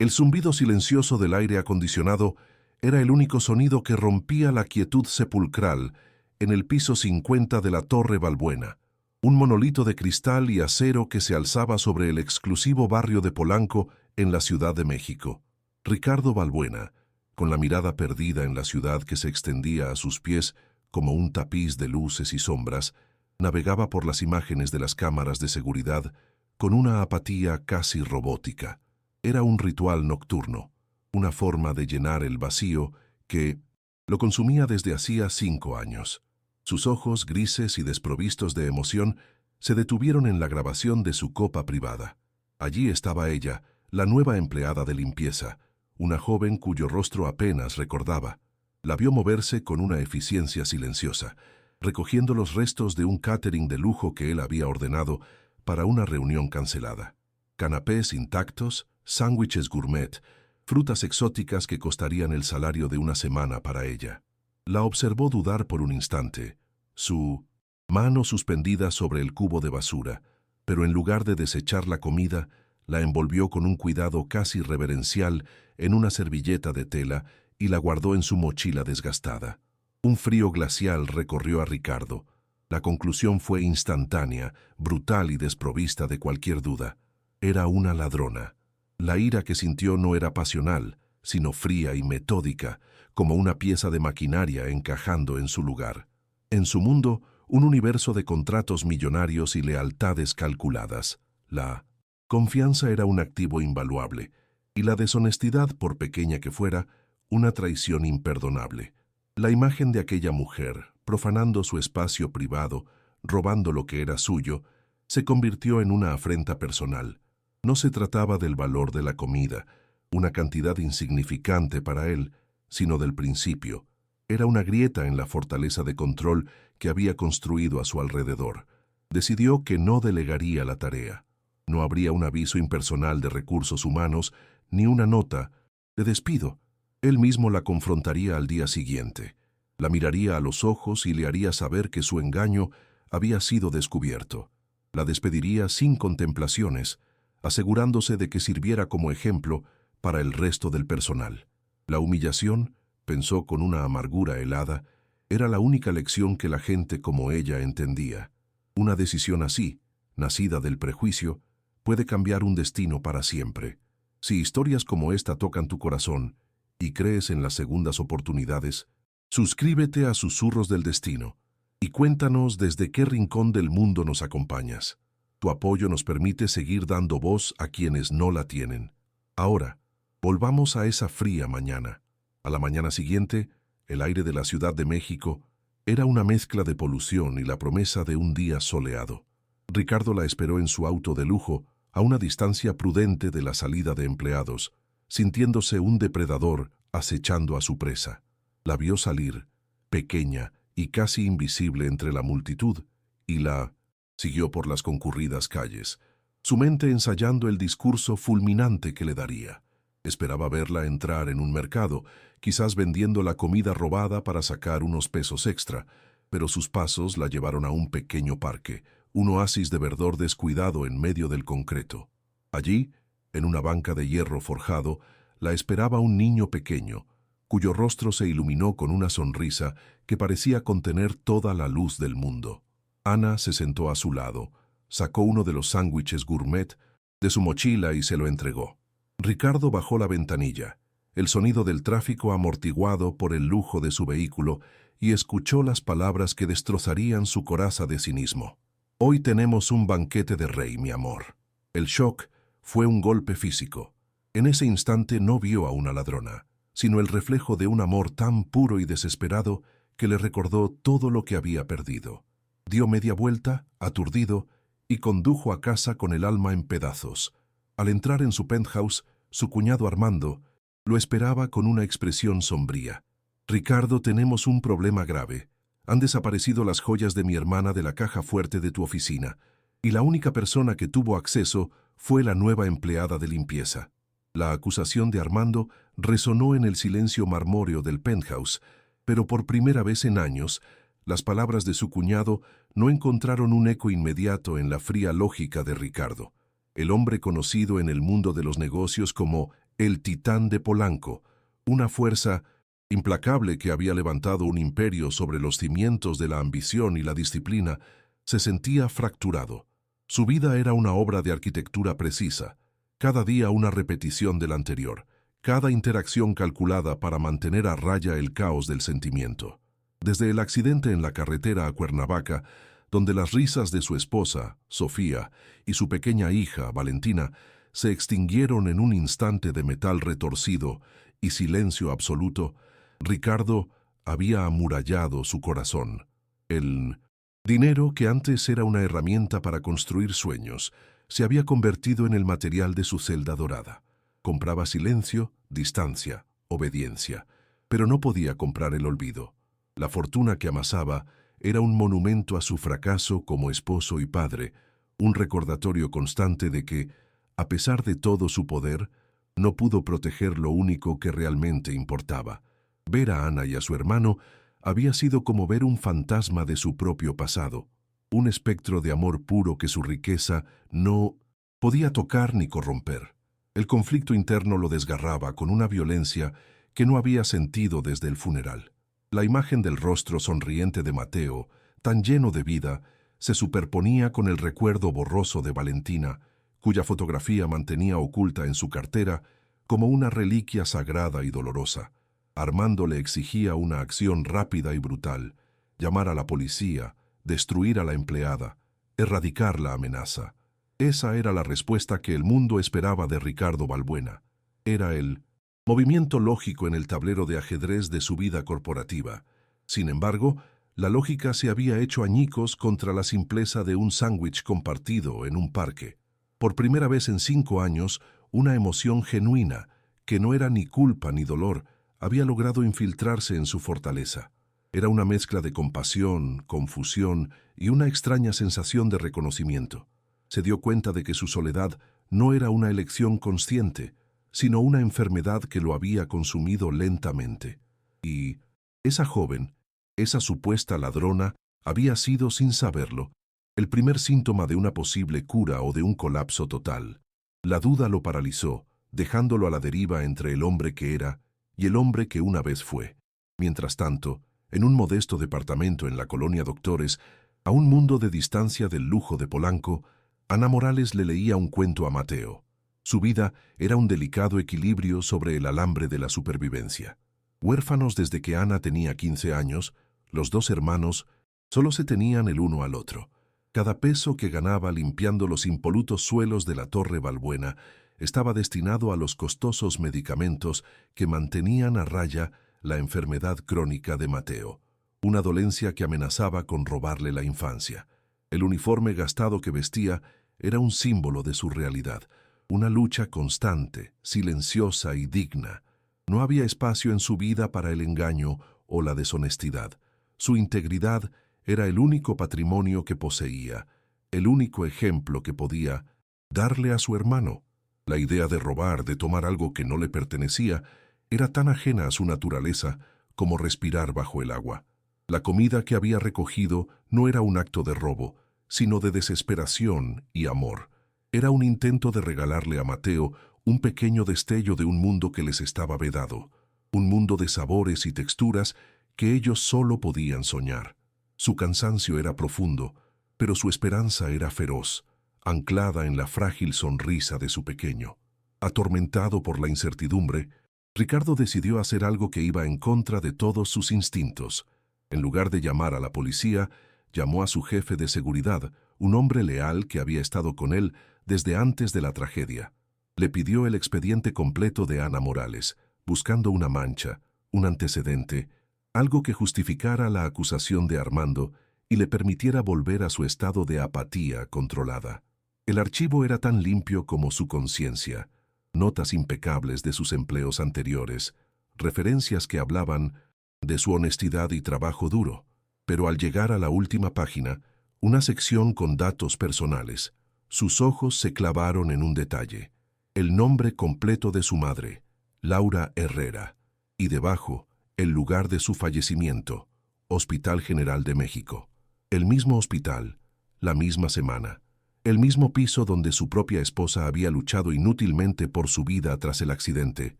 El zumbido silencioso del aire acondicionado era el único sonido que rompía la quietud sepulcral en el piso 50 de la Torre Balbuena, un monolito de cristal y acero que se alzaba sobre el exclusivo barrio de Polanco en la Ciudad de México. Ricardo Balbuena, con la mirada perdida en la ciudad que se extendía a sus pies como un tapiz de luces y sombras, navegaba por las imágenes de las cámaras de seguridad con una apatía casi robótica. Era un ritual nocturno, una forma de llenar el vacío que lo consumía desde hacía 5 años. Sus ojos, grises y desprovistos de emoción, se detuvieron en la grabación de su copa privada. Allí estaba ella, la nueva empleada de limpieza, una joven cuyo rostro apenas recordaba. La vio moverse con una eficiencia silenciosa, recogiendo los restos de un catering de lujo que él había ordenado para una reunión cancelada. Canapés intactos, sándwiches gourmet, frutas exóticas que costarían el salario de una semana para ella. La observó dudar por un instante, su mano suspendida sobre el cubo de basura, pero en lugar de desechar la comida, la envolvió con un cuidado casi reverencial en una servilleta de tela y la guardó en su mochila desgastada. Un frío glacial recorrió a Ricardo. La conclusión fue instantánea, brutal y desprovista de cualquier duda. Era una ladrona. La ira que sintió no era pasional, sino fría y metódica, como una pieza de maquinaria encajando en su lugar. En su mundo, un universo de contratos millonarios y lealtades calculadas. La confianza era un activo invaluable, y la deshonestidad, por pequeña que fuera, una traición imperdonable. La imagen de aquella mujer, profanando su espacio privado, robando lo que era suyo, se convirtió en una afrenta personal. No se trataba del valor de la comida, una cantidad insignificante para él, sino del principio. Era una grieta en la fortaleza de control que había construido a su alrededor. Decidió que no delegaría la tarea. No habría un aviso impersonal de recursos humanos ni una nota de despido. Él mismo la confrontaría al día siguiente. La miraría a los ojos y le haría saber que su engaño había sido descubierto. La despediría sin contemplaciones, asegurándose de que sirviera como ejemplo para el resto del personal. La humillación, pensó con una amargura helada, era la única lección que la gente como ella entendía. Una decisión así, nacida del prejuicio, puede cambiar un destino para siempre. Si historias como esta tocan tu corazón y crees en las segundas oportunidades, suscríbete a Susurros del Destino y cuéntanos desde qué rincón del mundo nos acompañas. Tu apoyo nos permite seguir dando voz a quienes no la tienen. Ahora, volvamos a esa fría mañana. A la mañana siguiente, el aire de la Ciudad de México era una mezcla de polución y la promesa de un día soleado. Ricardo la esperó en su auto de lujo, a una distancia prudente de la salida de empleados, sintiéndose un depredador acechando a su presa. La vio salir, pequeña y casi invisible entre la multitud, y la siguió por las concurridas calles, su mente ensayando el discurso fulminante que le daría. Esperaba verla entrar en un mercado, quizás vendiendo la comida robada para sacar unos pesos extra, pero sus pasos la llevaron a un pequeño parque, un oasis de verdor descuidado en medio del concreto. Allí, en una banca de hierro forjado, la esperaba un niño pequeño, cuyo rostro se iluminó con una sonrisa que parecía contener toda la luz del mundo. Ana se sentó a su lado, sacó uno de los sándwiches gourmet de su mochila y se lo entregó. Ricardo bajó la ventanilla, el sonido del tráfico amortiguado por el lujo de su vehículo, y escuchó las palabras que destrozarían su coraza de cinismo. Hoy tenemos un banquete de rey, mi amor. El shock fue un golpe físico. En ese instante no vio a una ladrona, sino el reflejo de un amor tan puro y desesperado que le recordó todo lo que había perdido. Dio media vuelta, aturdido, y condujo a casa con el alma en pedazos. Al entrar en su penthouse, su cuñado Armando lo esperaba con una expresión sombría. «Ricardo, tenemos un problema grave. Han desaparecido las joyas de mi hermana de la caja fuerte de tu oficina, y la única persona que tuvo acceso fue la nueva empleada de limpieza». La acusación de Armando resonó en el silencio marmóreo del penthouse, pero por primera vez en años, las palabras de su cuñado no encontraron un eco inmediato en la fría lógica de Ricardo. El hombre conocido en el mundo de los negocios como el titán de Polanco, una fuerza implacable que había levantado un imperio sobre los cimientos de la ambición y la disciplina, se sentía fracturado. Su vida era una obra de arquitectura precisa, cada día una repetición del anterior, cada interacción calculada para mantener a raya el caos del sentimiento. Desde el accidente en la carretera a Cuernavaca, donde las risas de su esposa, Sofía, y su pequeña hija, Valentina, se extinguieron en un instante de metal retorcido y silencio absoluto, Ricardo había amurallado su corazón. El dinero, que antes era una herramienta para construir sueños, se había convertido en el material de su celda dorada. Compraba silencio, distancia, obediencia, pero no podía comprar el olvido. La fortuna que amasaba era un monumento a su fracaso como esposo y padre, un recordatorio constante de que, a pesar de todo su poder, no pudo proteger lo único que realmente importaba. Ver a Ana y a su hermano había sido como ver un fantasma de su propio pasado, un espectro de amor puro que su riqueza no podía tocar ni corromper. El conflicto interno lo desgarraba con una violencia que no había sentido desde el funeral. La imagen del rostro sonriente de Mateo, tan lleno de vida, se superponía con el recuerdo borroso de Valentina, cuya fotografía mantenía oculta en su cartera como una reliquia sagrada y dolorosa. Armando le exigía una acción rápida y brutal: llamar a la policía, destruir a la empleada, erradicar la amenaza. Esa era la respuesta que el mundo esperaba de Ricardo Balbuena. Era el movimiento lógico en el tablero de ajedrez de su vida corporativa. Sin embargo, la lógica se había hecho añicos contra la simpleza de un sándwich compartido en un parque. Por primera vez en 5 años, una emoción genuina, que no era ni culpa ni dolor, había logrado infiltrarse en su fortaleza. Era una mezcla de compasión, confusión y una extraña sensación de reconocimiento. Se dio cuenta de que su soledad no era una elección consciente, sino una enfermedad que lo había consumido lentamente. Y esa joven, esa supuesta ladrona, había sido, sin saberlo, el primer síntoma de una posible cura o de un colapso total. La duda lo paralizó, dejándolo a la deriva entre el hombre que era y el hombre que una vez fue. Mientras tanto, en un modesto departamento en la colonia Doctores, a un mundo de distancia del lujo de Polanco, Ana Morales le leía un cuento a Mateo. Su vida era un delicado equilibrio sobre el alambre de la supervivencia. Huérfanos desde que Ana tenía 15 años, los 2 hermanos solo se tenían el uno al otro. Cada peso que ganaba limpiando los impolutos suelos de la Torre Balbuena estaba destinado a los costosos medicamentos que mantenían a raya la enfermedad crónica de Mateo, una dolencia que amenazaba con robarle la infancia. El uniforme gastado que vestía era un símbolo de su realidad, una lucha constante, silenciosa y digna. No había espacio en su vida para el engaño o la deshonestidad. Su integridad era el único patrimonio que poseía, el único ejemplo que podía darle a su hermano. La idea de robar, de tomar algo que no le pertenecía, era tan ajena a su naturaleza como respirar bajo el agua. La comida que había recogido no era un acto de robo, sino de desesperación y amor. Era un intento de regalarle a Mateo un pequeño destello de un mundo que les estaba vedado, un mundo de sabores y texturas que ellos solo podían soñar. Su cansancio era profundo, pero su esperanza era feroz, anclada en la frágil sonrisa de su pequeño. Atormentado por la incertidumbre, Ricardo decidió hacer algo que iba en contra de todos sus instintos. En lugar de llamar a la policía, llamó a su jefe de seguridad, un hombre leal que había estado con él desde antes de la tragedia. Le pidió el expediente completo de Ana Morales, buscando una mancha, un antecedente, algo que justificara la acusación de Armando y le permitiera volver a su estado de apatía controlada. El archivo era tan limpio como su conciencia, notas impecables de sus empleos anteriores, referencias que hablaban de su honestidad y trabajo duro, pero al llegar a la última página, una sección con datos personales, sus ojos se clavaron en un detalle: el nombre completo de su madre, Laura Herrera, y debajo, el lugar de su fallecimiento, Hospital General de México. El mismo hospital, la misma semana, el mismo piso donde su propia esposa había luchado inútilmente por su vida tras el accidente.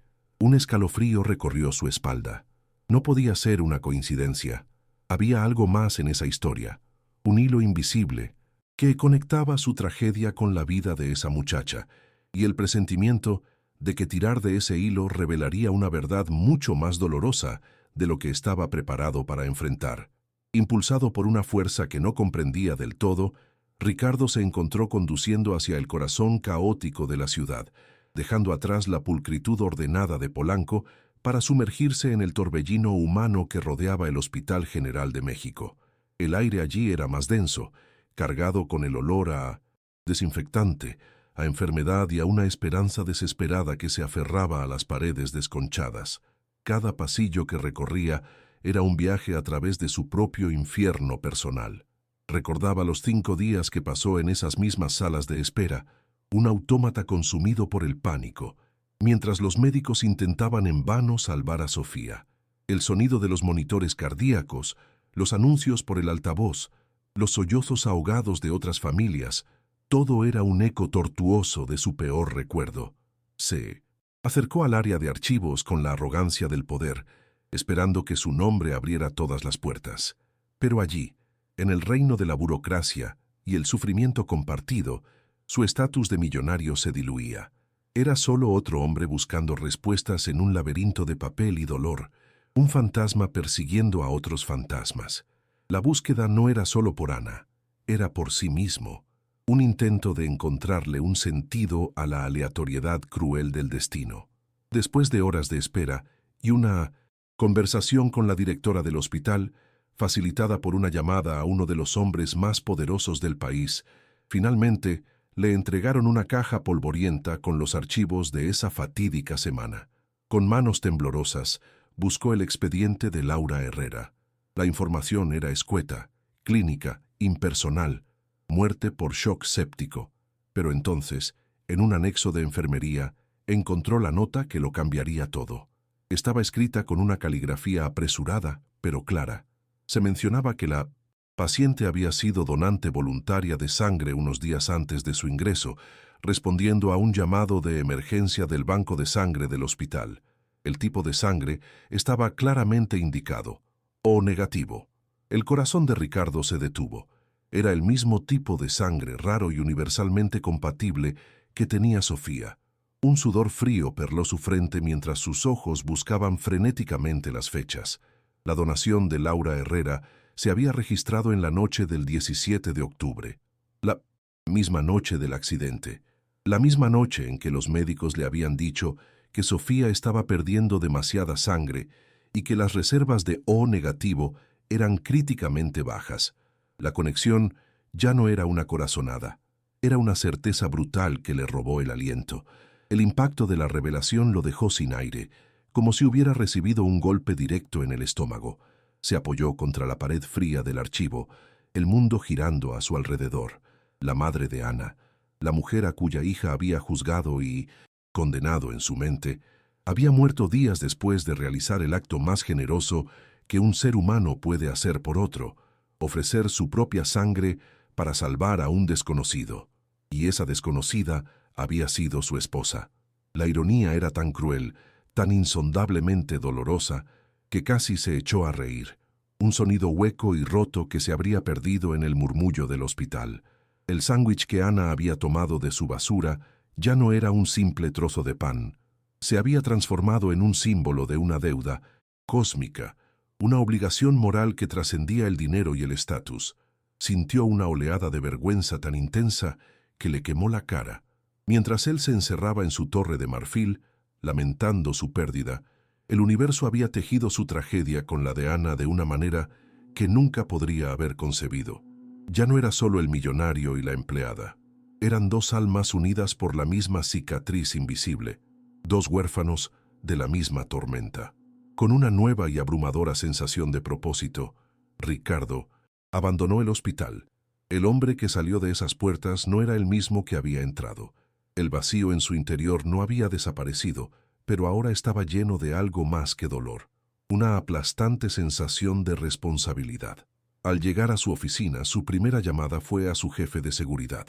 Un escalofrío recorrió su espalda. No podía ser una coincidencia. Había algo más en esa historia, un hilo invisible, que conectaba su tragedia con la vida de esa muchacha, y el presentimiento de que tirar de ese hilo revelaría una verdad mucho más dolorosa de lo que estaba preparado para enfrentar. Impulsado por una fuerza que no comprendía del todo, Ricardo se encontró conduciendo hacia el corazón caótico de la ciudad, dejando atrás la pulcritud ordenada de Polanco para sumergirse en el torbellino humano que rodeaba el Hospital General de México. El aire allí era más denso, cargado con el olor a desinfectante, a enfermedad y a una esperanza desesperada que se aferraba a las paredes desconchadas. Cada pasillo que recorría era un viaje a través de su propio infierno personal. Recordaba los 5 días que pasó en esas mismas salas de espera, un autómata consumido por el pánico, mientras los médicos intentaban en vano salvar a Sofía. El sonido de los monitores cardíacos, los anuncios por el altavoz, los sollozos ahogados de otras familias, todo era un eco tortuoso de su peor recuerdo. Se acercó al área de archivos con la arrogancia del poder, esperando que su nombre abriera todas las puertas. Pero allí, en el reino de la burocracia y el sufrimiento compartido, su estatus de millonario se diluía. Era solo otro hombre buscando respuestas en un laberinto de papel y dolor, un fantasma persiguiendo a otros fantasmas. La búsqueda no era solo por Ana, era por sí mismo, un intento de encontrarle un sentido a la aleatoriedad cruel del destino. Después de horas de espera y una conversación con la directora del hospital, facilitada por una llamada a uno de los hombres más poderosos del país, finalmente le entregaron una caja polvorienta con los archivos de esa fatídica semana. Con manos temblorosas, buscó el expediente de Laura Herrera. La información era escueta, clínica, impersonal, muerte por shock séptico. Pero entonces, en un anexo de enfermería, encontró la nota que lo cambiaría todo. Estaba escrita con una caligrafía apresurada, pero clara. Se mencionaba que la paciente había sido donante voluntaria de sangre unos días antes de su ingreso, respondiendo a un llamado de emergencia del banco de sangre del hospital. El tipo de sangre estaba claramente indicado, O negativo. El corazón de Ricardo se detuvo. Era el mismo tipo de sangre raro y universalmente compatible que tenía Sofía. Un sudor frío perló su frente mientras sus ojos buscaban frenéticamente las fechas. La donación de Laura Herrera se había registrado en la noche del 17 de octubre, la misma noche del accidente, la misma noche en que los médicos le habían dicho que Sofía estaba perdiendo demasiada sangre y que las reservas de O negativo eran críticamente bajas. La conexión ya no era una corazonada, era una certeza brutal que le robó el aliento. El impacto de la revelación lo dejó sin aire, como si hubiera recibido un golpe directo en el estómago. Se apoyó contra la pared fría del archivo, el mundo girando a su alrededor. La madre de Ana, la mujer a cuya hija había juzgado y condenado en su mente, había muerto días después de realizar el acto más generoso que un ser humano puede hacer por otro, ofrecer su propia sangre para salvar a un desconocido. Y esa desconocida había sido su esposa. La ironía era tan cruel, tan insondablemente dolorosa, que casi se echó a reír. Un sonido hueco y roto que se habría perdido en el murmullo del hospital. El sándwich que Ana había tomado de su basura ya no era un simple trozo de pan. Se había transformado en un símbolo de una deuda cósmica, una obligación moral que trascendía el dinero y el estatus. Sintió una oleada de vergüenza tan intensa que le quemó la cara. Mientras él se encerraba en su torre de marfil, lamentando su pérdida, el universo había tejido su tragedia con la de Ana de una manera que nunca podría haber concebido. Ya no era solo el millonario y la empleada. Eran dos almas unidas por la misma cicatriz invisible, dos huérfanos de la misma tormenta. Con una nueva y abrumadora sensación de propósito, Ricardo abandonó el hospital. El hombre que salió de esas puertas no era el mismo que había entrado. El vacío en su interior no había desaparecido, pero ahora estaba lleno de algo más que dolor, una aplastante sensación de responsabilidad. Al llegar a su oficina, su primera llamada fue a su jefe de seguridad.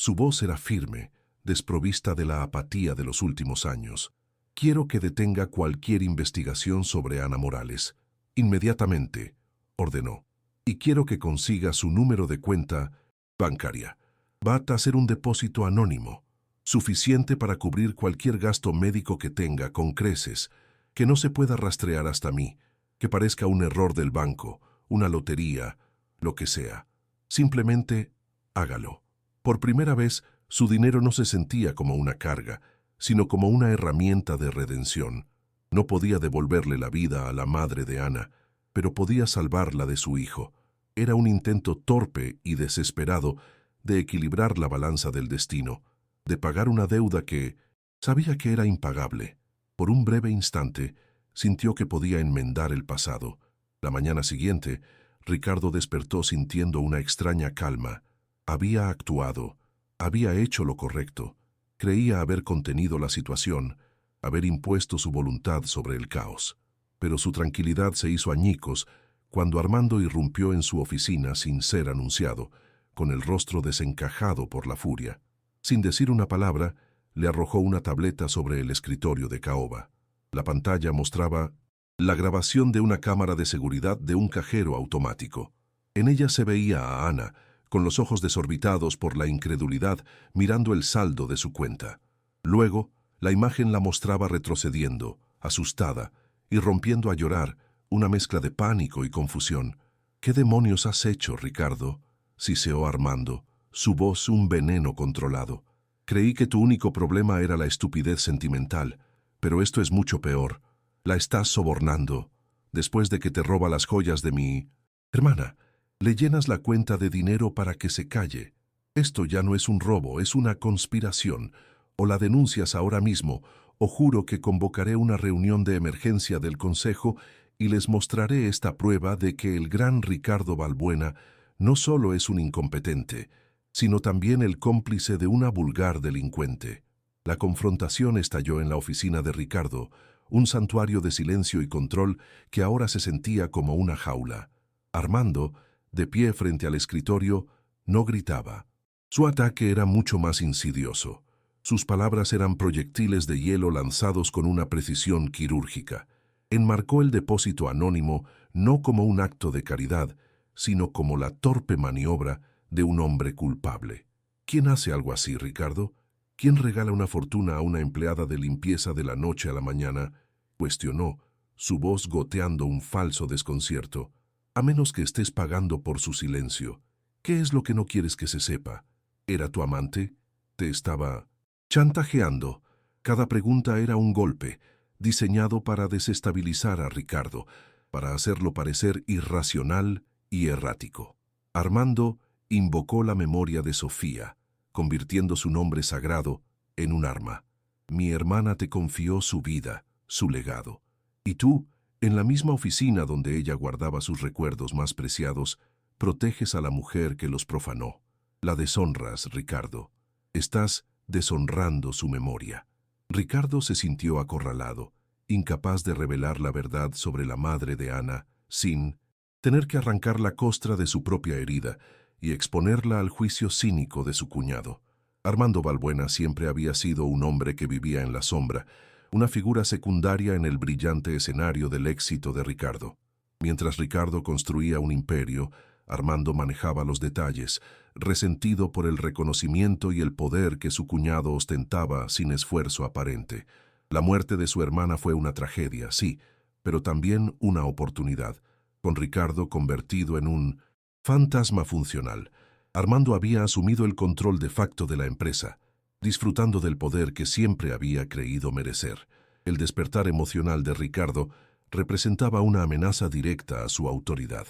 Su voz era firme, desprovista de la apatía de los últimos años. «Quiero que detenga cualquier investigación sobre Ana Morales. Inmediatamente», ordenó. «Y quiero que consiga su número de cuenta bancaria. Va a hacer un depósito anónimo, suficiente para cubrir cualquier gasto médico que tenga con creces, que no se pueda rastrear hasta mí, que parezca un error del banco, una lotería, lo que sea. Simplemente hágalo». Por primera vez, su dinero no se sentía como una carga, sino como una herramienta de redención. No podía devolverle la vida a la madre de Ana, pero podía salvarla de su hijo. Era un intento torpe y desesperado de equilibrar la balanza del destino, de pagar una deuda que sabía que era impagable. Por un breve instante, sintió que podía enmendar el pasado. La mañana siguiente, Ricardo despertó sintiendo una extraña calma. Había actuado, había hecho lo correcto. Creía haber contenido la situación, haber impuesto su voluntad sobre el caos. Pero su tranquilidad se hizo añicos cuando Armando irrumpió en su oficina sin ser anunciado, con el rostro desencajado por la furia. Sin decir una palabra, le arrojó una tableta sobre el escritorio de caoba. La pantalla mostraba la grabación de una cámara de seguridad de un cajero automático. En ella se veía a Ana, con los ojos desorbitados por la incredulidad, mirando el saldo de su cuenta. Luego, la imagen la mostraba retrocediendo, asustada, y rompiendo a llorar, una mezcla de pánico y confusión. «¿Qué demonios has hecho, Ricardo?», siseó Armando, su voz un veneno controlado. «Creí que tu único problema era la estupidez sentimental, pero esto es mucho peor. La estás sobornando. Después de que te roba las joyas de mi hermana, le llenas la cuenta de dinero para que se calle. Esto ya no es un robo, es una conspiración. O la denuncias ahora mismo, o juro que convocaré una reunión de emergencia del Consejo y les mostraré esta prueba de que el gran Ricardo Balbuena no solo es un incompetente, sino también el cómplice de una vulgar delincuente». La confrontación estalló en la oficina de Ricardo, un santuario de silencio y control que ahora se sentía como una jaula. Armando, de pie frente al escritorio, no gritaba. Su ataque era mucho más insidioso. Sus palabras eran proyectiles de hielo lanzados con una precisión quirúrgica. Enmarcó el depósito anónimo no como un acto de caridad, sino como la torpe maniobra de un hombre culpable. ¿Quién hace algo así, Ricardo? ¿Quién regala una fortuna a una empleada de limpieza de la noche a la mañana?, cuestionó, su voz goteando un falso desconcierto. «A menos que estés pagando por su silencio. ¿Qué es lo que no quieres que se sepa? ¿Era tu amante? ¿Te estaba chantajeando?» Cada pregunta era un golpe, diseñado para desestabilizar a Ricardo, para hacerlo parecer irracional y errático. Armando invocó la memoria de Sofía, convirtiendo su nombre sagrado en un arma. «Mi hermana te confió su vida, su legado. Y tú, en la misma oficina donde ella guardaba sus recuerdos más preciados, proteges a la mujer que los profanó. La deshonras, Ricardo. Estás deshonrando su memoria». Ricardo se sintió acorralado, incapaz de revelar la verdad sobre la madre de Ana, sin tener que arrancar la costra de su propia herida y exponerla al juicio cínico de su cuñado. Armando Balbuena siempre había sido un hombre que vivía en la sombra, una figura secundaria en el brillante escenario del éxito de Ricardo. Mientras Ricardo construía un imperio, Armando manejaba los detalles, resentido por el reconocimiento y el poder que su cuñado ostentaba sin esfuerzo aparente. La muerte de su hermana fue una tragedia, sí, pero también una oportunidad. Con Ricardo convertido en un fantasma funcional, Armando había asumido el control de facto de la empresa, disfrutando del poder que siempre había creído merecer. El despertar emocional de Ricardo representaba una amenaza directa a su autoridad.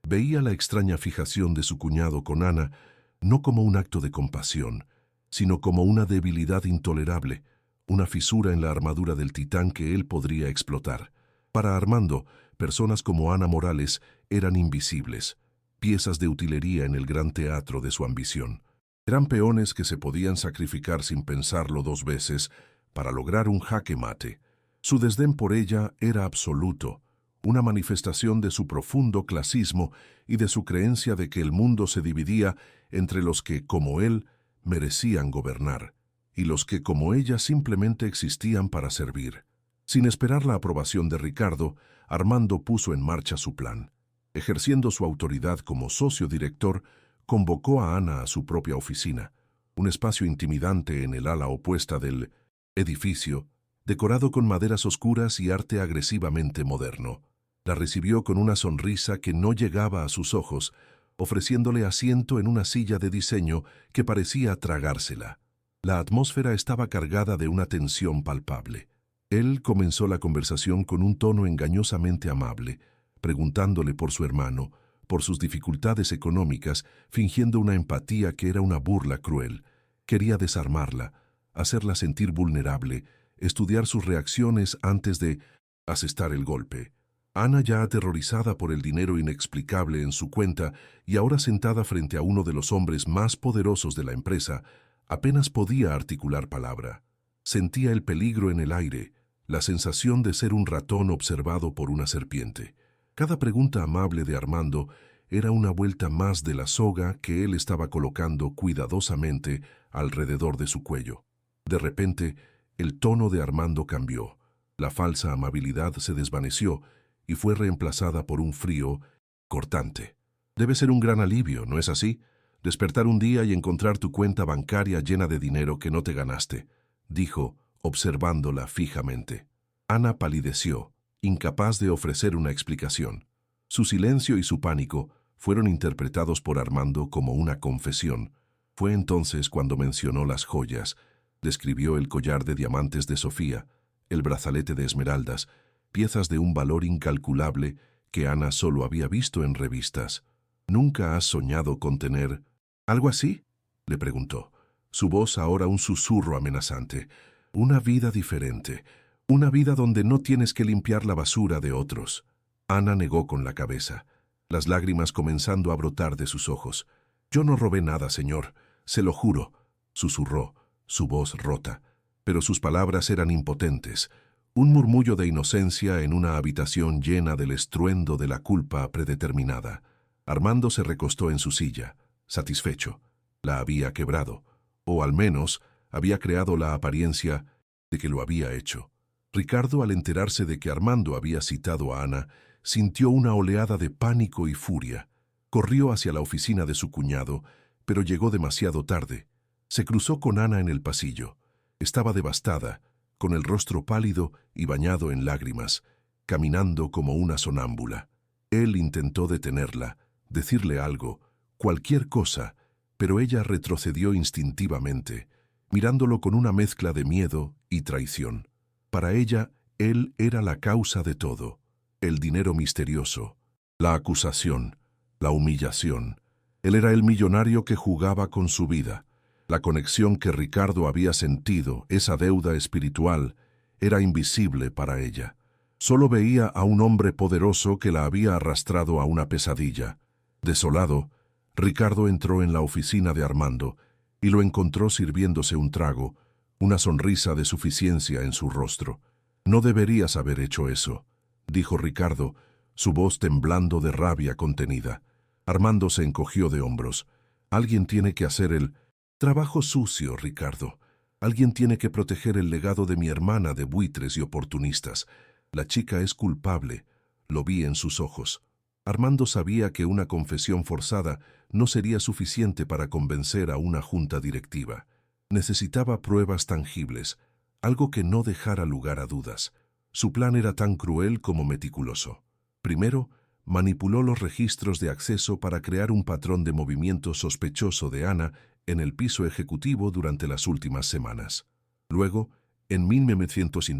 Veía la extraña fijación de su cuñado con Ana no como un acto de compasión, sino como una debilidad intolerable, una fisura en la armadura del titán que él podría explotar. Para Armando, personas como Ana Morales eran invisibles, piezas de utilería en el gran teatro de su ambición. Eran peones que se podían sacrificar sin pensarlo dos veces para lograr un jaque mate. Su desdén por ella era absoluto, una manifestación de su profundo clasismo y de su creencia de que el mundo se dividía entre los que, como él, merecían gobernar, y los que, como ella, simplemente existían para servir. Sin esperar la aprobación de Ricardo, Armando puso en marcha su plan. Ejerciendo su autoridad como socio director, convocó a Ana a su propia oficina, un espacio intimidante en el ala opuesta del edificio, decorado con maderas oscuras y arte agresivamente moderno. La recibió con una sonrisa que no llegaba a sus ojos, ofreciéndole asiento en una silla de diseño que parecía tragársela. La atmósfera estaba cargada de una tensión palpable. Él comenzó la conversación con un tono engañosamente amable, preguntándole por su hermano, por sus dificultades económicas, fingiendo una empatía que era una burla cruel. Quería desarmarla, hacerla sentir vulnerable, estudiar sus reacciones antes de asestar el golpe. Ana, ya aterrorizada por el dinero inexplicable en su cuenta y ahora sentada frente a uno de los hombres más poderosos de la empresa, apenas podía articular palabra. Sentía el peligro en el aire, la sensación de ser un ratón observado por una serpiente. Cada pregunta amable de Armando era una vuelta más de la soga que él estaba colocando cuidadosamente alrededor de su cuello. De repente, el tono de Armando cambió. La falsa amabilidad se desvaneció y fue reemplazada por un frío cortante. Debe ser un gran alivio, ¿no es así? Despertar un día y encontrar tu cuenta bancaria llena de dinero que no te ganaste, dijo, observándola fijamente. Ana palideció, incapaz de ofrecer una explicación. Su silencio y su pánico fueron interpretados por Armando como una confesión. Fue entonces cuando mencionó las joyas, describió el collar de diamantes de Sofía, el brazalete de esmeraldas, piezas de un valor incalculable que Ana solo había visto en revistas. ¿Nunca has soñado con tener algo así?, le preguntó, su voz ahora un susurro amenazante. Una vida diferente, una vida donde no tienes que limpiar la basura de otros. Ana negó con la cabeza, las lágrimas comenzando a brotar de sus ojos. Yo no robé nada, señor, se lo juro, susurró, su voz rota, pero sus palabras eran impotentes, un murmullo de inocencia en una habitación llena del estruendo de la culpa predeterminada. Armando se recostó en su silla, satisfecho. La había quebrado, o al menos había creado la apariencia de que lo había hecho. Ricardo, al enterarse de que Armando había citado a Ana, sintió una oleada de pánico y furia. Corrió hacia la oficina de su cuñado, pero llegó demasiado tarde. Se cruzó con Ana en el pasillo. Estaba devastada, con el rostro pálido y bañado en lágrimas, caminando como una sonámbula. Él intentó detenerla, decirle algo, cualquier cosa, pero ella retrocedió instintivamente, mirándolo con una mezcla de miedo y traición. Para ella, él era la causa de todo, el dinero misterioso, la acusación, la humillación. Él era el millonario que jugaba con su vida. La conexión que Ricardo había sentido, esa deuda espiritual, era invisible para ella. Solo veía a un hombre poderoso que la había arrastrado a una pesadilla. Desolado, Ricardo entró en la oficina de Armando y lo encontró sirviéndose un trago, una sonrisa de suficiencia en su rostro. «No deberías haber hecho eso», dijo Ricardo, su voz temblando de rabia contenida. Armando se encogió de hombros. «Alguien tiene que hacer el trabajo sucio, Ricardo. Alguien tiene que proteger el legado de mi hermana de buitres y oportunistas. La chica es culpable. Lo vi en sus ojos». Armando sabía que una confesión forzada no sería suficiente para convencer a una junta directiva. Necesitaba pruebas tangibles, algo que no dejara lugar a dudas. Su plan era tan cruel como meticuloso. Primero, manipuló los registros de acceso para crear un patrón de movimiento sospechoso de Ana en el piso ejecutivo durante las últimas semanas. Luego, en 1900,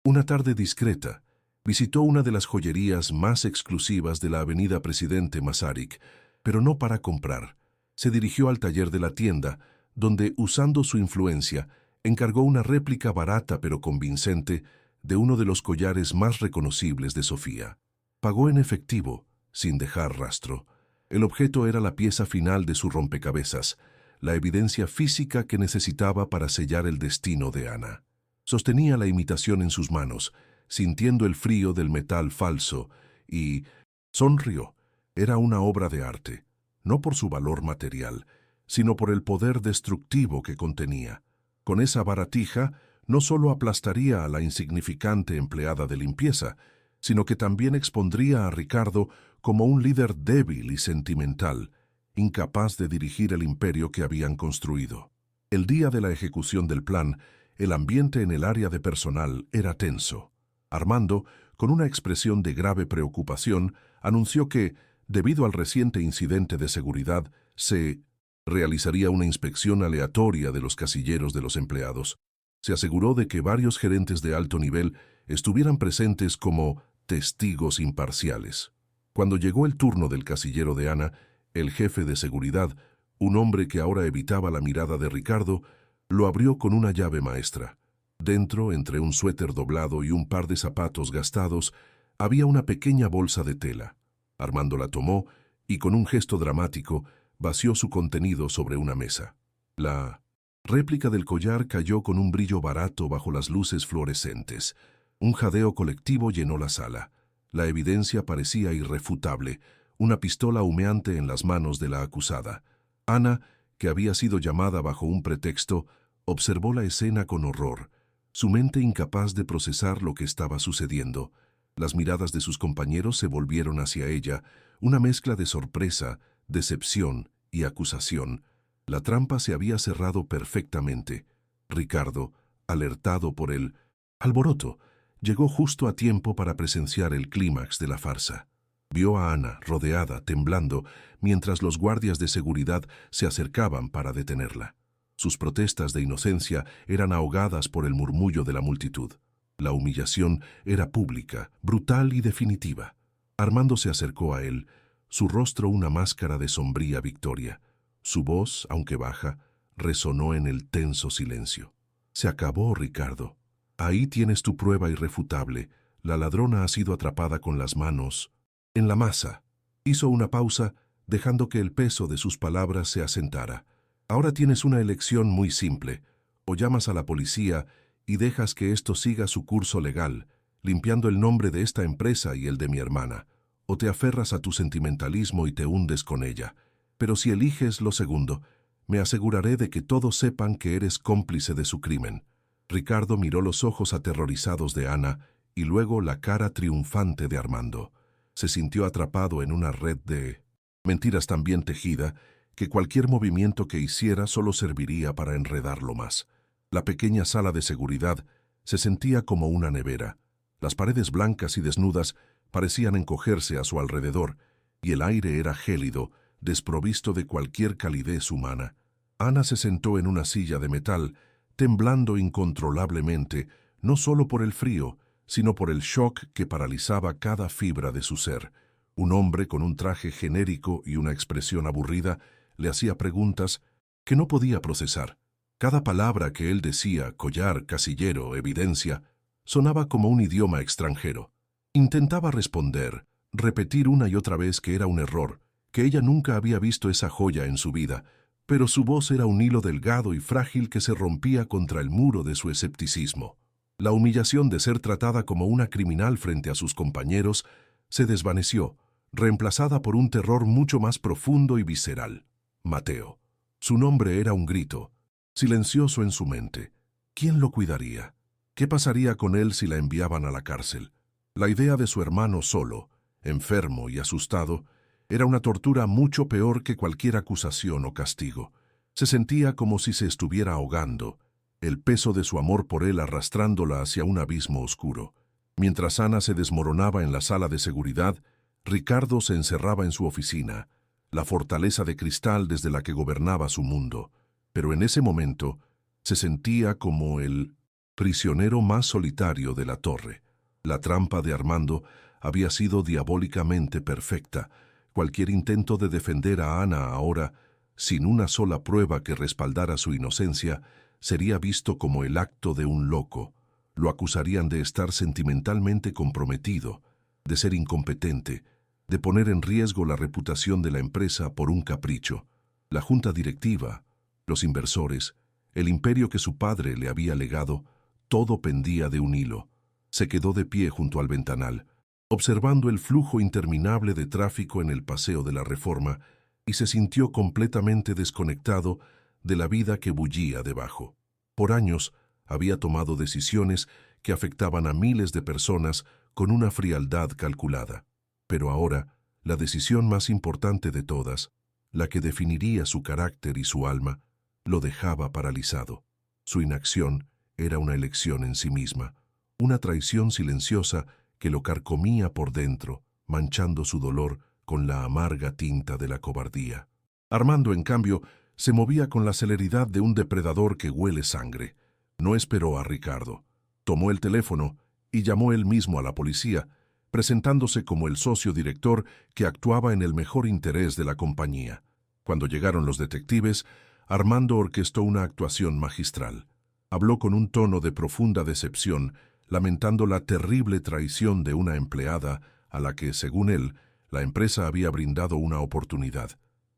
una tarde discreta, visitó una de las joyerías más exclusivas de la avenida Presidente Masaryk, pero no para comprar. Se dirigió al taller de la tienda, donde, usando su influencia, encargó una réplica barata pero convincente de uno de los collares más reconocibles de Sofía. Pagó en efectivo, sin dejar rastro. El objeto era la pieza final de su rompecabezas, la evidencia física que necesitaba para sellar el destino de Ana. Sostenía la imitación en sus manos, sintiendo el frío del metal falso, y sonrió. Era una obra de arte, no por su valor material, sino por el poder destructivo que contenía. Con esa baratija no solo aplastaría a la insignificante empleada de limpieza, sino que también expondría a Ricardo como un líder débil y sentimental, incapaz de dirigir el imperio que habían construido. El día de la ejecución del plan, el ambiente en el área de personal era tenso. Armando, con una expresión de grave preocupación, anunció que, debido al reciente incidente de seguridad, se realizaría una inspección aleatoria de los casilleros de los empleados. Se aseguró de que varios gerentes de alto nivel estuvieran presentes como testigos imparciales. Cuando llegó el turno del casillero de Ana, el jefe de seguridad, un hombre que ahora evitaba la mirada de Ricardo, lo abrió con una llave maestra. Dentro, entre un suéter doblado y un par de zapatos gastados, había una pequeña bolsa de tela. Armando la tomó y, con un gesto dramático, vació su contenido sobre una mesa. La réplica del collar cayó con un brillo barato bajo las luces fluorescentes. Un jadeo colectivo llenó la sala. La evidencia parecía irrefutable, una pistola humeante en las manos de la acusada. Ana, que había sido llamada bajo un pretexto, observó la escena con horror, su mente incapaz de procesar lo que estaba sucediendo. Las miradas de sus compañeros se volvieron hacia ella, una mezcla de sorpresa, decepción y acusación. La trampa se había cerrado perfectamente. Ricardo, alertado por el alboroto, llegó justo a tiempo para presenciar el clímax de la farsa. Vio a Ana, rodeada, temblando, mientras los guardias de seguridad se acercaban para detenerla. Sus protestas de inocencia eran ahogadas por el murmullo de la multitud. La humillación era pública, brutal y definitiva. Armando se acercó a él, su rostro una máscara de sombría victoria. Su voz, aunque baja, resonó en el tenso silencio. «Se acabó, Ricardo. Ahí tienes tu prueba irrefutable. La ladrona ha sido atrapada con las manos en la masa». Hizo una pausa, dejando que el peso de sus palabras se asentara. «Ahora tienes una elección muy simple. O llamas a la policía y dejas que esto siga su curso legal, limpiando el nombre de esta empresa y el de mi hermana, o te aferras a tu sentimentalismo y te hundes con ella. Pero si eliges lo segundo, me aseguraré de que todos sepan que eres cómplice de su crimen». Ricardo miró los ojos aterrorizados de Ana y luego la cara triunfante de Armando. Se sintió atrapado en una red de mentiras tan bien tejida que cualquier movimiento que hiciera solo serviría para enredarlo más. La pequeña sala de seguridad se sentía como una nevera. Las paredes blancas y desnudas parecían encogerse a su alrededor, y el aire era gélido, desprovisto de cualquier calidez humana. Ana se sentó en una silla de metal, temblando incontrolablemente, no solo por el frío, sino por el shock que paralizaba cada fibra de su ser. Un hombre con un traje genérico y una expresión aburrida le hacía preguntas que no podía procesar. Cada palabra que él decía, collar, casillero, evidencia, sonaba como un idioma extranjero. Intentaba responder, repetir una y otra vez que era un error, que ella nunca había visto esa joya en su vida, pero su voz era un hilo delgado y frágil que se rompía contra el muro de su escepticismo. La humillación de ser tratada como una criminal frente a sus compañeros se desvaneció, reemplazada por un terror mucho más profundo y visceral. Mateo. Su nombre era un grito, silencioso en su mente. ¿Quién lo cuidaría? ¿Qué pasaría con él si la enviaban a la cárcel? La idea de su hermano solo, enfermo y asustado, era una tortura mucho peor que cualquier acusación o castigo. Se sentía como si se estuviera ahogando, el peso de su amor por él arrastrándola hacia un abismo oscuro. Mientras Ana se desmoronaba en la sala de seguridad, Ricardo se encerraba en su oficina, la fortaleza de cristal desde la que gobernaba su mundo. Pero en ese momento se sentía como el prisionero más solitario de la torre. La trampa de Armando había sido diabólicamente perfecta. Cualquier intento de defender a Ana ahora, sin una sola prueba que respaldara su inocencia, sería visto como el acto de un loco. Lo acusarían de estar sentimentalmente comprometido, de ser incompetente, de poner en riesgo la reputación de la empresa por un capricho. La junta directiva, los inversores, el imperio que su padre le había legado, todo pendía de un hilo. Se quedó de pie junto al ventanal, observando el flujo interminable de tráfico en el Paseo de la Reforma, y se sintió completamente desconectado de la vida que bullía debajo. Por años había tomado decisiones que afectaban a miles de personas con una frialdad calculada. Pero ahora, la decisión más importante de todas, la que definiría su carácter y su alma, lo dejaba paralizado. Su inacción era una elección en sí misma, una traición silenciosa que lo carcomía por dentro, manchando su dolor con la amarga tinta de la cobardía. Armando, en cambio, se movía con la celeridad de un depredador que huele sangre. No esperó a Ricardo. Tomó el teléfono y llamó él mismo a la policía, presentándose como el socio director que actuaba en el mejor interés de la compañía. Cuando llegaron los detectives, Armando orquestó una actuación magistral. Habló con un tono de profunda decepción, lamentando la terrible traición de una empleada a la que, según él, la empresa había brindado una oportunidad.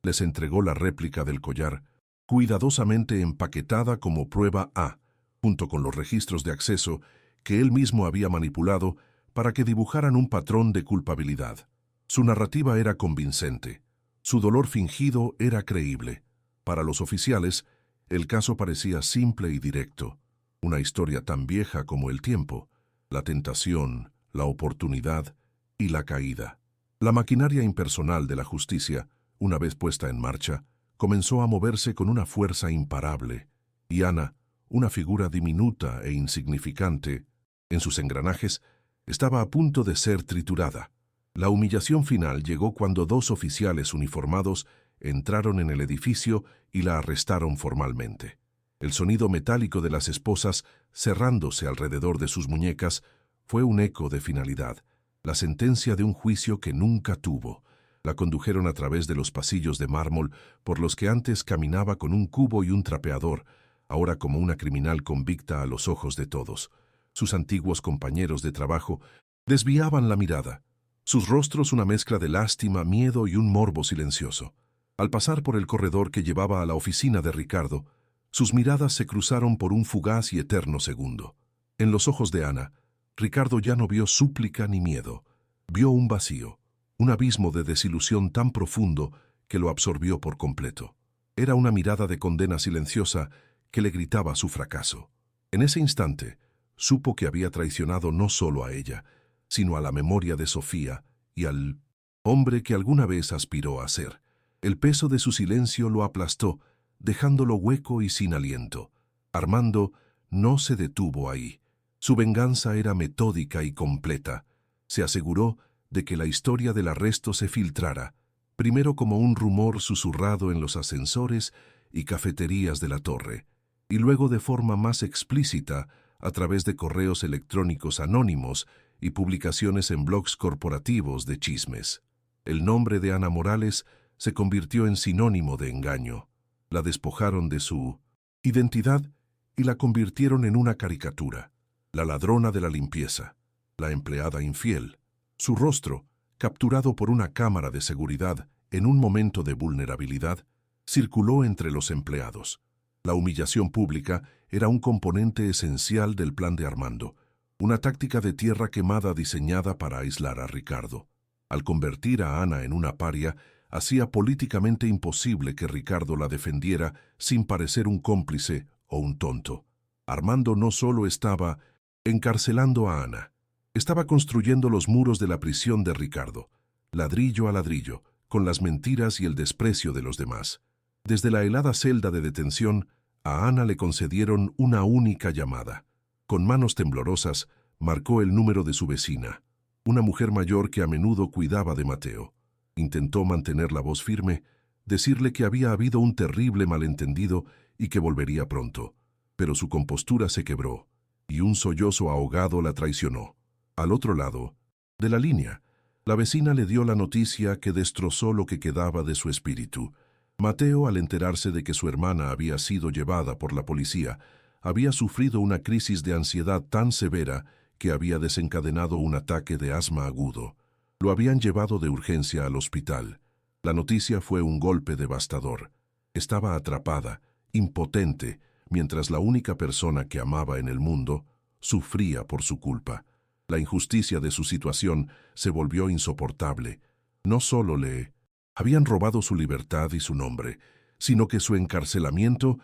Les entregó la réplica del collar, cuidadosamente empaquetada como prueba A, junto con los registros de acceso que él mismo había manipulado para que dibujaran un patrón de culpabilidad. Su narrativa era convincente. Su dolor fingido era creíble. Para los oficiales, el caso parecía simple y directo. Una historia tan vieja como el tiempo, la tentación, la oportunidad y la caída. La maquinaria impersonal de la justicia, una vez puesta en marcha, comenzó a moverse con una fuerza imparable, y Ana, una figura diminuta e insignificante, en sus engranajes, estaba a punto de ser triturada. La humillación final llegó cuando dos oficiales uniformados entraron en el edificio y la arrestaron formalmente. El sonido metálico de las esposas cerrándose alrededor de sus muñecas fue un eco de finalidad, la sentencia de un juicio que nunca tuvo. La condujeron a través de los pasillos de mármol por los que antes caminaba con un cubo y un trapeador, ahora como una criminal convicta a los ojos de todos. Sus antiguos compañeros de trabajo desviaban la mirada, sus rostros una mezcla de lástima, miedo y un morbo silencioso. Al pasar por el corredor que llevaba a la oficina de Ricardo, sus miradas se cruzaron por un fugaz y eterno segundo. En los ojos de Ana, Ricardo ya no vio súplica ni miedo, vio un vacío, un abismo de desilusión tan profundo que lo absorbió por completo. Era una mirada de condena silenciosa que le gritaba su fracaso. En ese instante, supo que había traicionado no solo a ella, sino a la memoria de Sofía y al hombre que alguna vez aspiró a ser. El peso de su silencio lo aplastó, dejándolo hueco y sin aliento. Armando no se detuvo ahí. Su venganza era metódica y completa. Se aseguró de que la historia del arresto se filtrara, primero como un rumor susurrado en los ascensores y cafeterías de la torre, y luego de forma más explícita a través de correos electrónicos anónimos y publicaciones en blogs corporativos de chismes. El nombre de Ana Morales se convirtió en sinónimo de engaño. La despojaron de su identidad y la convirtieron en una caricatura. La ladrona de la limpieza, la empleada infiel. Su rostro, capturado por una cámara de seguridad en un momento de vulnerabilidad, circuló entre los empleados. La humillación pública era un componente esencial del plan de Armando, una táctica de tierra quemada diseñada para aislar a Ricardo. Al convertir a Ana en una paria, hacía políticamente imposible que Ricardo la defendiera sin parecer un cómplice o un tonto. Armando no solo estaba encarcelando a Ana, estaba construyendo los muros de la prisión de Ricardo, ladrillo a ladrillo, con las mentiras y el desprecio de los demás. Desde la helada celda de detención, a Ana le concedieron una única llamada. Con manos temblorosas, marcó el número de su vecina, una mujer mayor que a menudo cuidaba de Mateo. Intentó mantener la voz firme, decirle que había habido un terrible malentendido y que volvería pronto. Pero su compostura se quebró, y un sollozo ahogado la traicionó. Al otro lado de la línea, la vecina le dio la noticia que destrozó lo que quedaba de su espíritu. Mateo, al enterarse de que su hermana había sido llevada por la policía, había sufrido una crisis de ansiedad tan severa que había desencadenado un ataque de asma agudo. Lo habían llevado de urgencia al hospital. La noticia fue un golpe devastador. Estaba atrapada, impotente, mientras la única persona que amaba en el mundo sufría por su culpa. La injusticia de su situación se volvió insoportable. No solo le habían robado su libertad y su nombre, sino que su encarcelamiento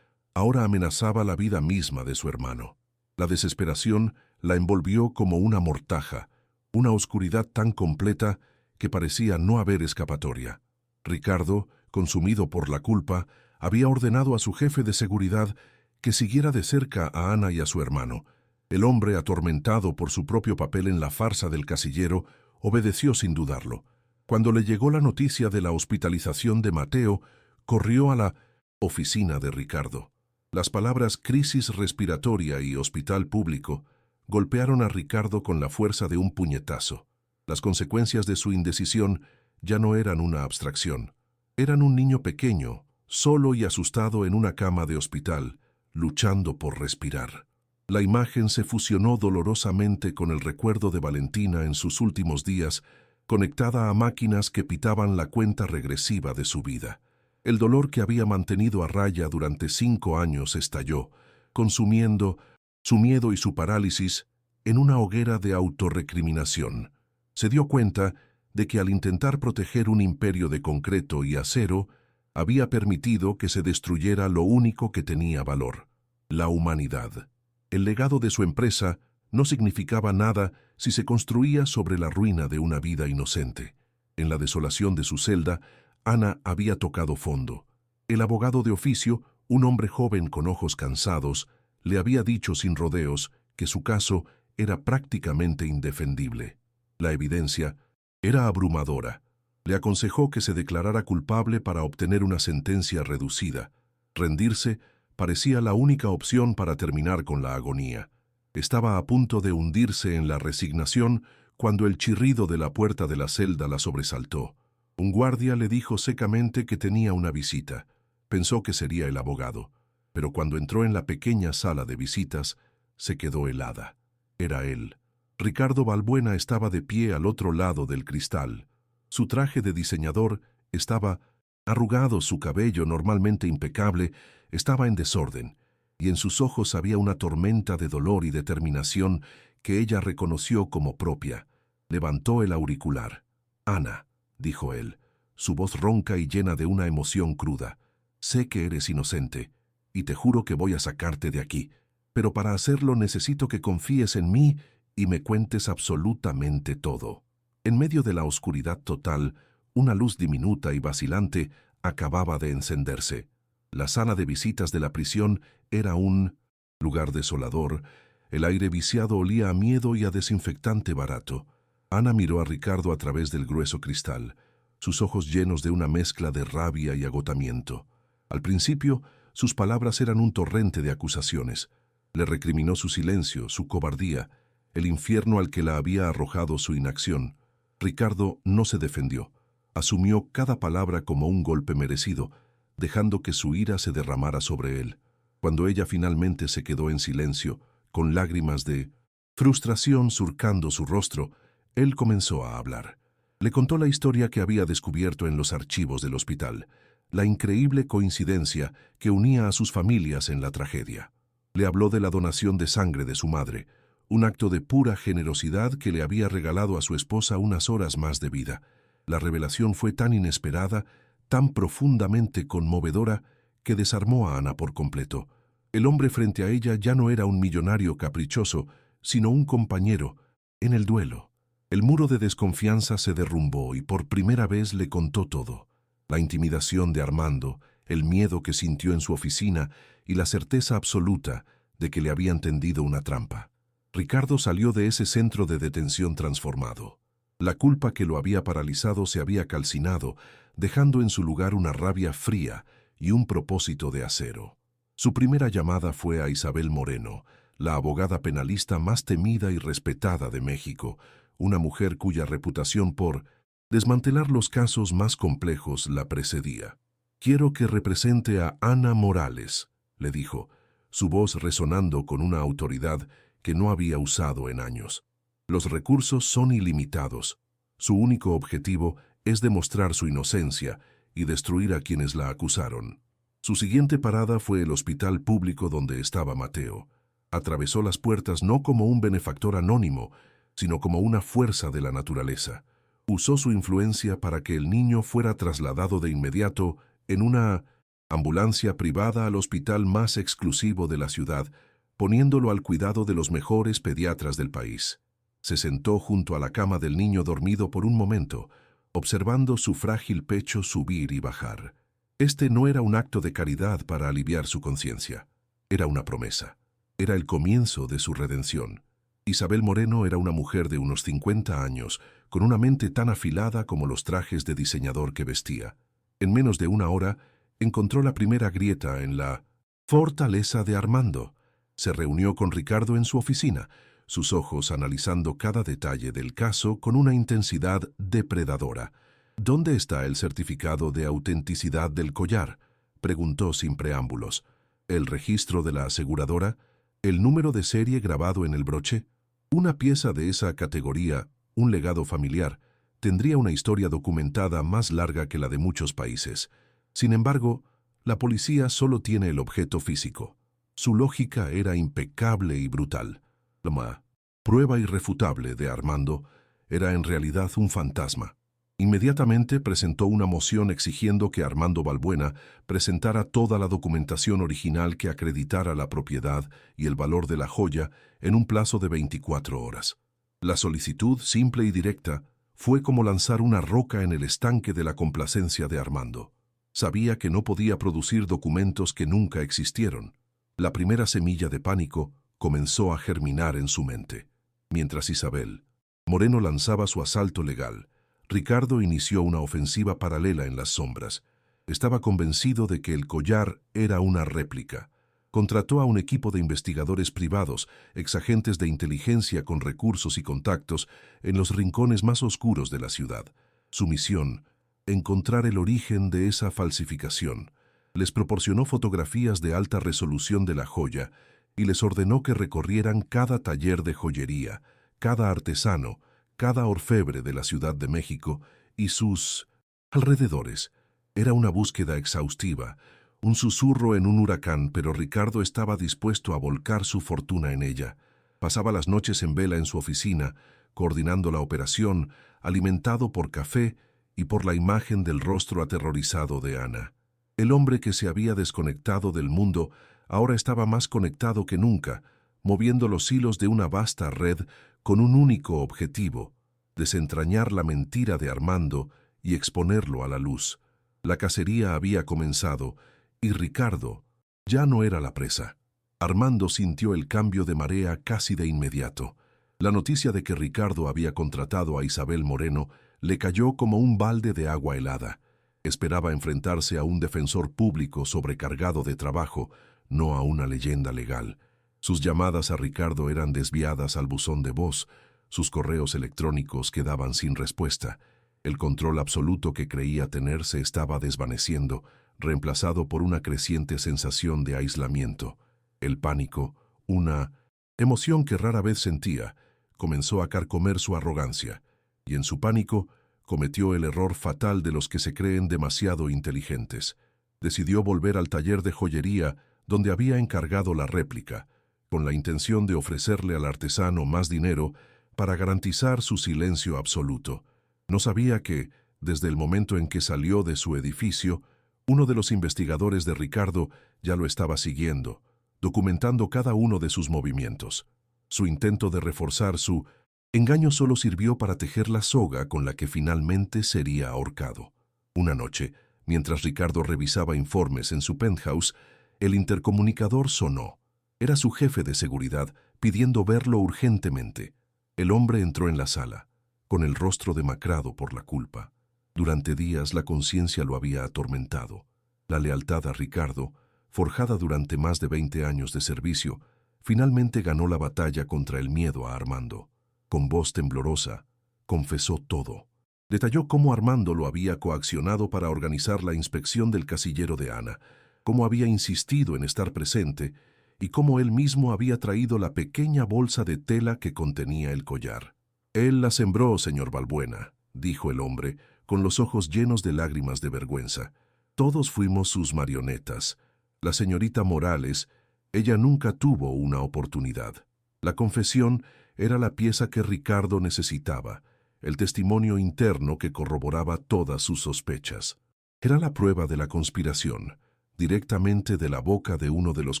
ahora amenazaba la vida misma de su hermano. La desesperación la envolvió como una mortaja, una oscuridad tan completa que parecía no haber escapatoria. Ricardo, consumido por la culpa, había ordenado a su jefe de seguridad que siguiera de cerca a Ana y a su hermano. El hombre, atormentado por su propio papel en la farsa del casillero, obedeció sin dudarlo. Cuando le llegó la noticia de la hospitalización de Mateo, corrió a la oficina de Ricardo. Las palabras crisis respiratoria y hospital público golpearon a Ricardo con la fuerza de un puñetazo. Las consecuencias de su indecisión ya no eran una abstracción. Eran un niño pequeño, solo y asustado en una cama de hospital, luchando por respirar. La imagen se fusionó dolorosamente con el recuerdo de Valentina en sus últimos días, conectada a máquinas que pitaban la cuenta regresiva de su vida. El dolor que había mantenido a raya durante 5 años estalló, consumiendo su miedo y su parálisis en una hoguera de autorrecriminación. Se dio cuenta de que al intentar proteger un imperio de concreto y acero, había permitido que se destruyera lo único que tenía valor: la humanidad. El legado de su empresa no significaba nada si se construía sobre la ruina de una vida inocente. En la desolación de su celda, Ana había tocado fondo. El abogado de oficio, un hombre joven con ojos cansados, le había dicho sin rodeos que su caso era prácticamente indefendible. La evidencia era abrumadora. Le aconsejó que se declarara culpable para obtener una sentencia reducida. Rendirse parecía la única opción para terminar con la agonía. Estaba a punto de hundirse en la resignación cuando el chirrido de la puerta de la celda la sobresaltó. Un guardia le dijo secamente que tenía una visita. Pensó que sería el abogado, pero cuando entró en la pequeña sala de visitas, se quedó helada. Era él. Ricardo Balbuena estaba de pie al otro lado del cristal. Su traje de diseñador estaba arrugado, su cabello, normalmente impecable, estaba en desorden, y en sus ojos había una tormenta de dolor y determinación que ella reconoció como propia. Levantó el auricular. «Ana», dijo él, su voz ronca y llena de una emoción cruda, «sé que eres inocente, y te juro que voy a sacarte de aquí, pero para hacerlo necesito que confíes en mí y me cuentes absolutamente todo». En medio de la oscuridad total, una luz diminuta y vacilante acababa de encenderse. La sala de visitas de la prisión era un lugar desolador. El aire viciado olía a miedo y a desinfectante barato. Ana miró a Ricardo a través del grueso cristal, sus ojos llenos de una mezcla de rabia y agotamiento. Al principio, sus palabras eran un torrente de acusaciones. Le recriminó su silencio, su cobardía, el infierno al que la había arrojado su inacción. Ricardo no se defendió. Asumió cada palabra como un golpe merecido, dejando que su ira se derramara sobre él. Cuando ella finalmente se quedó en silencio, con lágrimas de frustración surcando su rostro, él comenzó a hablar. Le contó la historia que había descubierto en los archivos del hospital, la increíble coincidencia que unía a sus familias en la tragedia. Le habló de la donación de sangre de su madre, un acto de pura generosidad que le había regalado a su esposa unas horas más de vida. La revelación fue tan inesperada, tan profundamente conmovedora, que desarmó a Ana por completo. El hombre frente a ella ya no era un millonario caprichoso, sino un compañero en el duelo. El muro de desconfianza se derrumbó y por primera vez le contó todo. La intimidación de Armando, el miedo que sintió en su oficina y la certeza absoluta de que le habían tendido una trampa. Ricardo salió de ese centro de detención transformado. La culpa que lo había paralizado se había calcinado, dejando en su lugar una rabia fría y un propósito de acero. Su primera llamada fue a Isabel Moreno, la abogada penalista más temida y respetada de México, una mujer cuya reputación por desmantelar los casos más complejos la precedía. «Quiero que represente a Ana Morales», le dijo, su voz resonando con una autoridad que no había usado en años. «Los recursos son ilimitados. Su único objetivo es demostrar su inocencia y destruir a quienes la acusaron». Su siguiente parada fue el hospital público donde estaba Mateo. Atravesó las puertas no como un benefactor anónimo, sino como una fuerza de la naturaleza, Usó su influencia para que el niño fuera trasladado de inmediato en una ambulancia privada al hospital más exclusivo de la ciudad, poniéndolo al cuidado de los mejores pediatras del país. Se sentó junto a la cama del niño dormido por un momento, observando su frágil pecho subir y bajar. Este no era un acto de caridad para aliviar su conciencia. Era una promesa. Era el comienzo de su redención. Isabel Moreno era una mujer de unos 50 años, con una mente tan afilada como los trajes de diseñador que vestía. En menos de una hora, encontró la primera grieta en la fortaleza de Armando. Se reunió con Ricardo en su oficina, sus ojos analizando cada detalle del caso con una intensidad depredadora. ¿Dónde está el certificado de autenticidad del collar?, preguntó sin preámbulos. ¿El registro de la aseguradora? ¿El número de serie grabado en el broche? Una pieza de esa categoría, un legado familiar, tendría una historia documentada más larga que la de muchos países. Sin embargo, la policía solo tiene el objeto físico. Su lógica era impecable y brutal. La prueba irrefutable de Armando era en realidad un fantasma. Inmediatamente presentó una moción exigiendo que Armando Balbuena presentara toda la documentación original que acreditara la propiedad y el valor de la joya en un plazo de 24 horas. La solicitud, simple y directa, fue como lanzar una roca en el estanque de la complacencia de Armando. Sabía que no podía producir documentos que nunca existieron. La primera semilla de pánico comenzó a germinar en su mente. Mientras Isabel Moreno lanzaba su asalto legal, Ricardo inició una ofensiva paralela en las sombras. Estaba convencido de que el collar era una réplica. Contrató a un equipo de investigadores privados, exagentes de inteligencia con recursos y contactos en los rincones más oscuros de la ciudad. Su misión: encontrar el origen de esa falsificación. Les proporcionó fotografías de alta resolución de la joya y les ordenó que recorrieran cada taller de joyería, cada artesano, cada orfebre de la Ciudad de México y sus alrededores. Era una búsqueda exhaustiva, un susurro en un huracán, pero Ricardo estaba dispuesto a volcar su fortuna en ella. Pasaba las noches en vela en su oficina, coordinando la operación, alimentado por café y por la imagen del rostro aterrorizado de Ana. El hombre que se había desconectado del mundo ahora estaba más conectado que nunca, moviendo los hilos de una vasta red con un único objetivo: desentrañar la mentira de Armando y exponerlo a la luz. La cacería había comenzado y Ricardo ya no era la presa. Armando sintió el cambio de marea casi de inmediato. La noticia de que Ricardo había contratado a Isabel Moreno le cayó como un balde de agua helada. Esperaba enfrentarse a un defensor público sobrecargado de trabajo, no a una leyenda legal. Sus llamadas a Ricardo eran desviadas al buzón de voz, sus correos electrónicos quedaban sin respuesta. El control absoluto que creía tener se estaba desvaneciendo, reemplazado por una creciente sensación de aislamiento. El pánico, una emoción que rara vez sentía, comenzó a carcomer su arrogancia, y en su pánico cometió el error fatal de los que se creen demasiado inteligentes. Decidió volver al taller de joyería donde había encargado la réplica, con la intención de ofrecerle al artesano más dinero para garantizar su silencio absoluto. No sabía que, desde el momento en que salió de su edificio, uno de los investigadores de Ricardo ya lo estaba siguiendo, documentando cada uno de sus movimientos. Su intento de reforzar su engaño solo sirvió para tejer la soga con la que finalmente sería ahorcado. Una noche, mientras Ricardo revisaba informes en su penthouse, el intercomunicador sonó. Era su jefe de seguridad pidiendo verlo urgentemente. El hombre entró en la sala, con el rostro demacrado por la culpa. Durante días la conciencia lo había atormentado. La lealtad a Ricardo, forjada durante más de 20 años de servicio, finalmente ganó la batalla contra el miedo a Armando. Con voz temblorosa, confesó todo. Detalló cómo Armando lo había coaccionado para organizar la inspección del casillero de Ana, cómo había insistido en estar presente y cómo él mismo había traído la pequeña bolsa de tela que contenía el collar. «Él la sembró, señor Balbuena», dijo el hombre, con los ojos llenos de lágrimas de vergüenza. «Todos fuimos sus marionetas. La señorita Morales, ella nunca tuvo una oportunidad». La confesión era la pieza que Ricardo necesitaba, el testimonio interno que corroboraba todas sus sospechas. Era la prueba de la conspiración, directamente de la boca de uno de los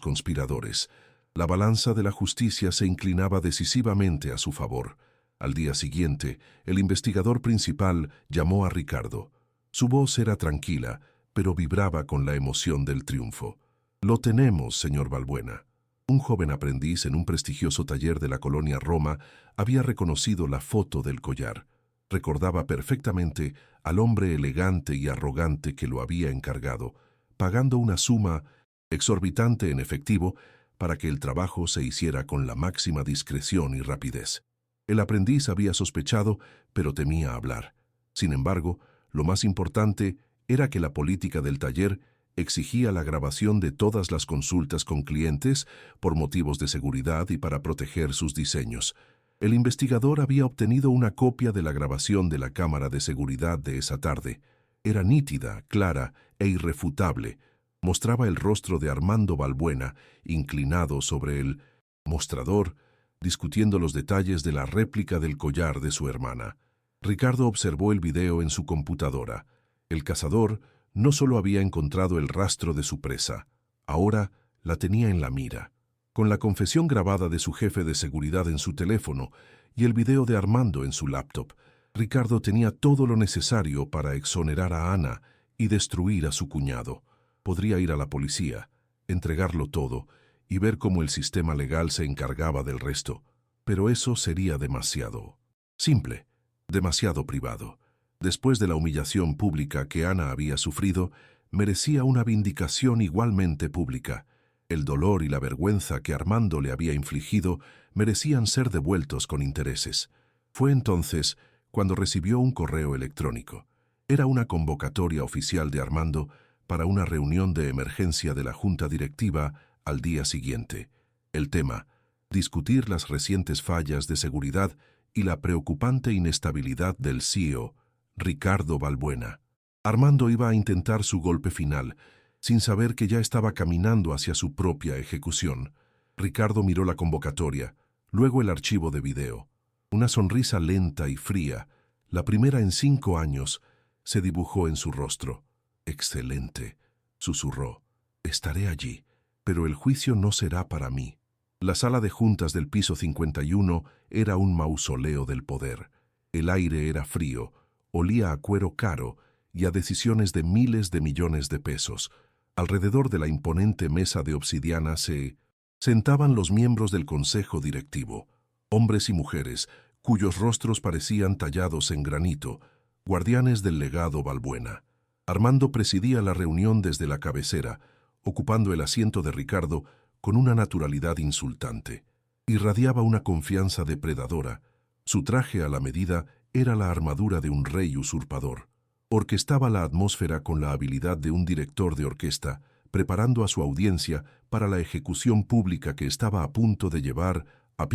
conspiradores. La balanza de la justicia se inclinaba decisivamente a su favor. Al día siguiente, el investigador principal llamó a Ricardo. Su voz era tranquila, pero vibraba con la emoción del triunfo. «Lo tenemos, señor Balbuena». Un joven aprendiz en un prestigioso taller de la colonia Roma había reconocido la foto del collar. Recordaba perfectamente al hombre elegante y arrogante que lo había encargado, pagando una suma exorbitante en efectivo para que el trabajo se hiciera con la máxima discreción y rapidez. El aprendiz había sospechado, pero temía hablar. Sin embargo, lo más importante era que la política del taller exigía la grabación de todas las consultas con clientes por motivos de seguridad y para proteger sus diseños. El investigador había obtenido una copia de la grabación de la cámara de seguridad de esa tarde. Era nítida, clara e irrefutable. Mostraba el rostro de Armando Balbuena, inclinado sobre el mostrador, discutiendo los detalles de la réplica del collar de su hermana. Ricardo observó el video en su computadora. El cazador no solo había encontrado el rastro de su presa, ahora la tenía en la mira. Con la confesión grabada de su jefe de seguridad en su teléfono y el video de Armando en su laptop, Ricardo tenía todo lo necesario para exonerar a Ana y destruir a su cuñado. Podría ir a la policía, entregarlo todo y ver cómo el sistema legal se encargaba del resto, pero eso sería demasiado simple, demasiado privado. Después de la humillación pública que Ana había sufrido, merecía una vindicación igualmente pública. El dolor y la vergüenza que Armando le había infligido merecían ser devueltos con intereses. Fue entonces cuando recibió un correo electrónico. Era una convocatoria oficial de Armando para una reunión de emergencia de la junta directiva al día siguiente. El tema: discutir las recientes fallas de seguridad y la preocupante inestabilidad del CEO, Ricardo Balbuena. Armando iba a intentar su golpe final, sin saber que ya estaba caminando hacia su propia ejecución. Ricardo miró la convocatoria, luego el archivo de video. Una sonrisa lenta y fría, la primera en 5 años, se dibujó en su rostro. «Excelente», susurró. «Estaré allí, pero el juicio no será para mí». La sala de juntas del piso 51 era un mausoleo del poder. El aire era frío, olía a cuero caro y a decisiones de miles de millones de pesos. Alrededor de la imponente mesa de obsidiana se sentaban los miembros del consejo directivo, hombres y mujeres cuyos rostros parecían tallados en granito, guardianes del legado Balbuena. Armando presidía la reunión desde la cabecera, ocupando el asiento de Ricardo con una naturalidad insultante. Irradiaba una confianza depredadora. Su traje a la medida era la armadura de un rey usurpador. Orquestaba la atmósfera con la habilidad de un director de orquesta, preparando a su audiencia para la ejecución pública que estaba a punto de llevar a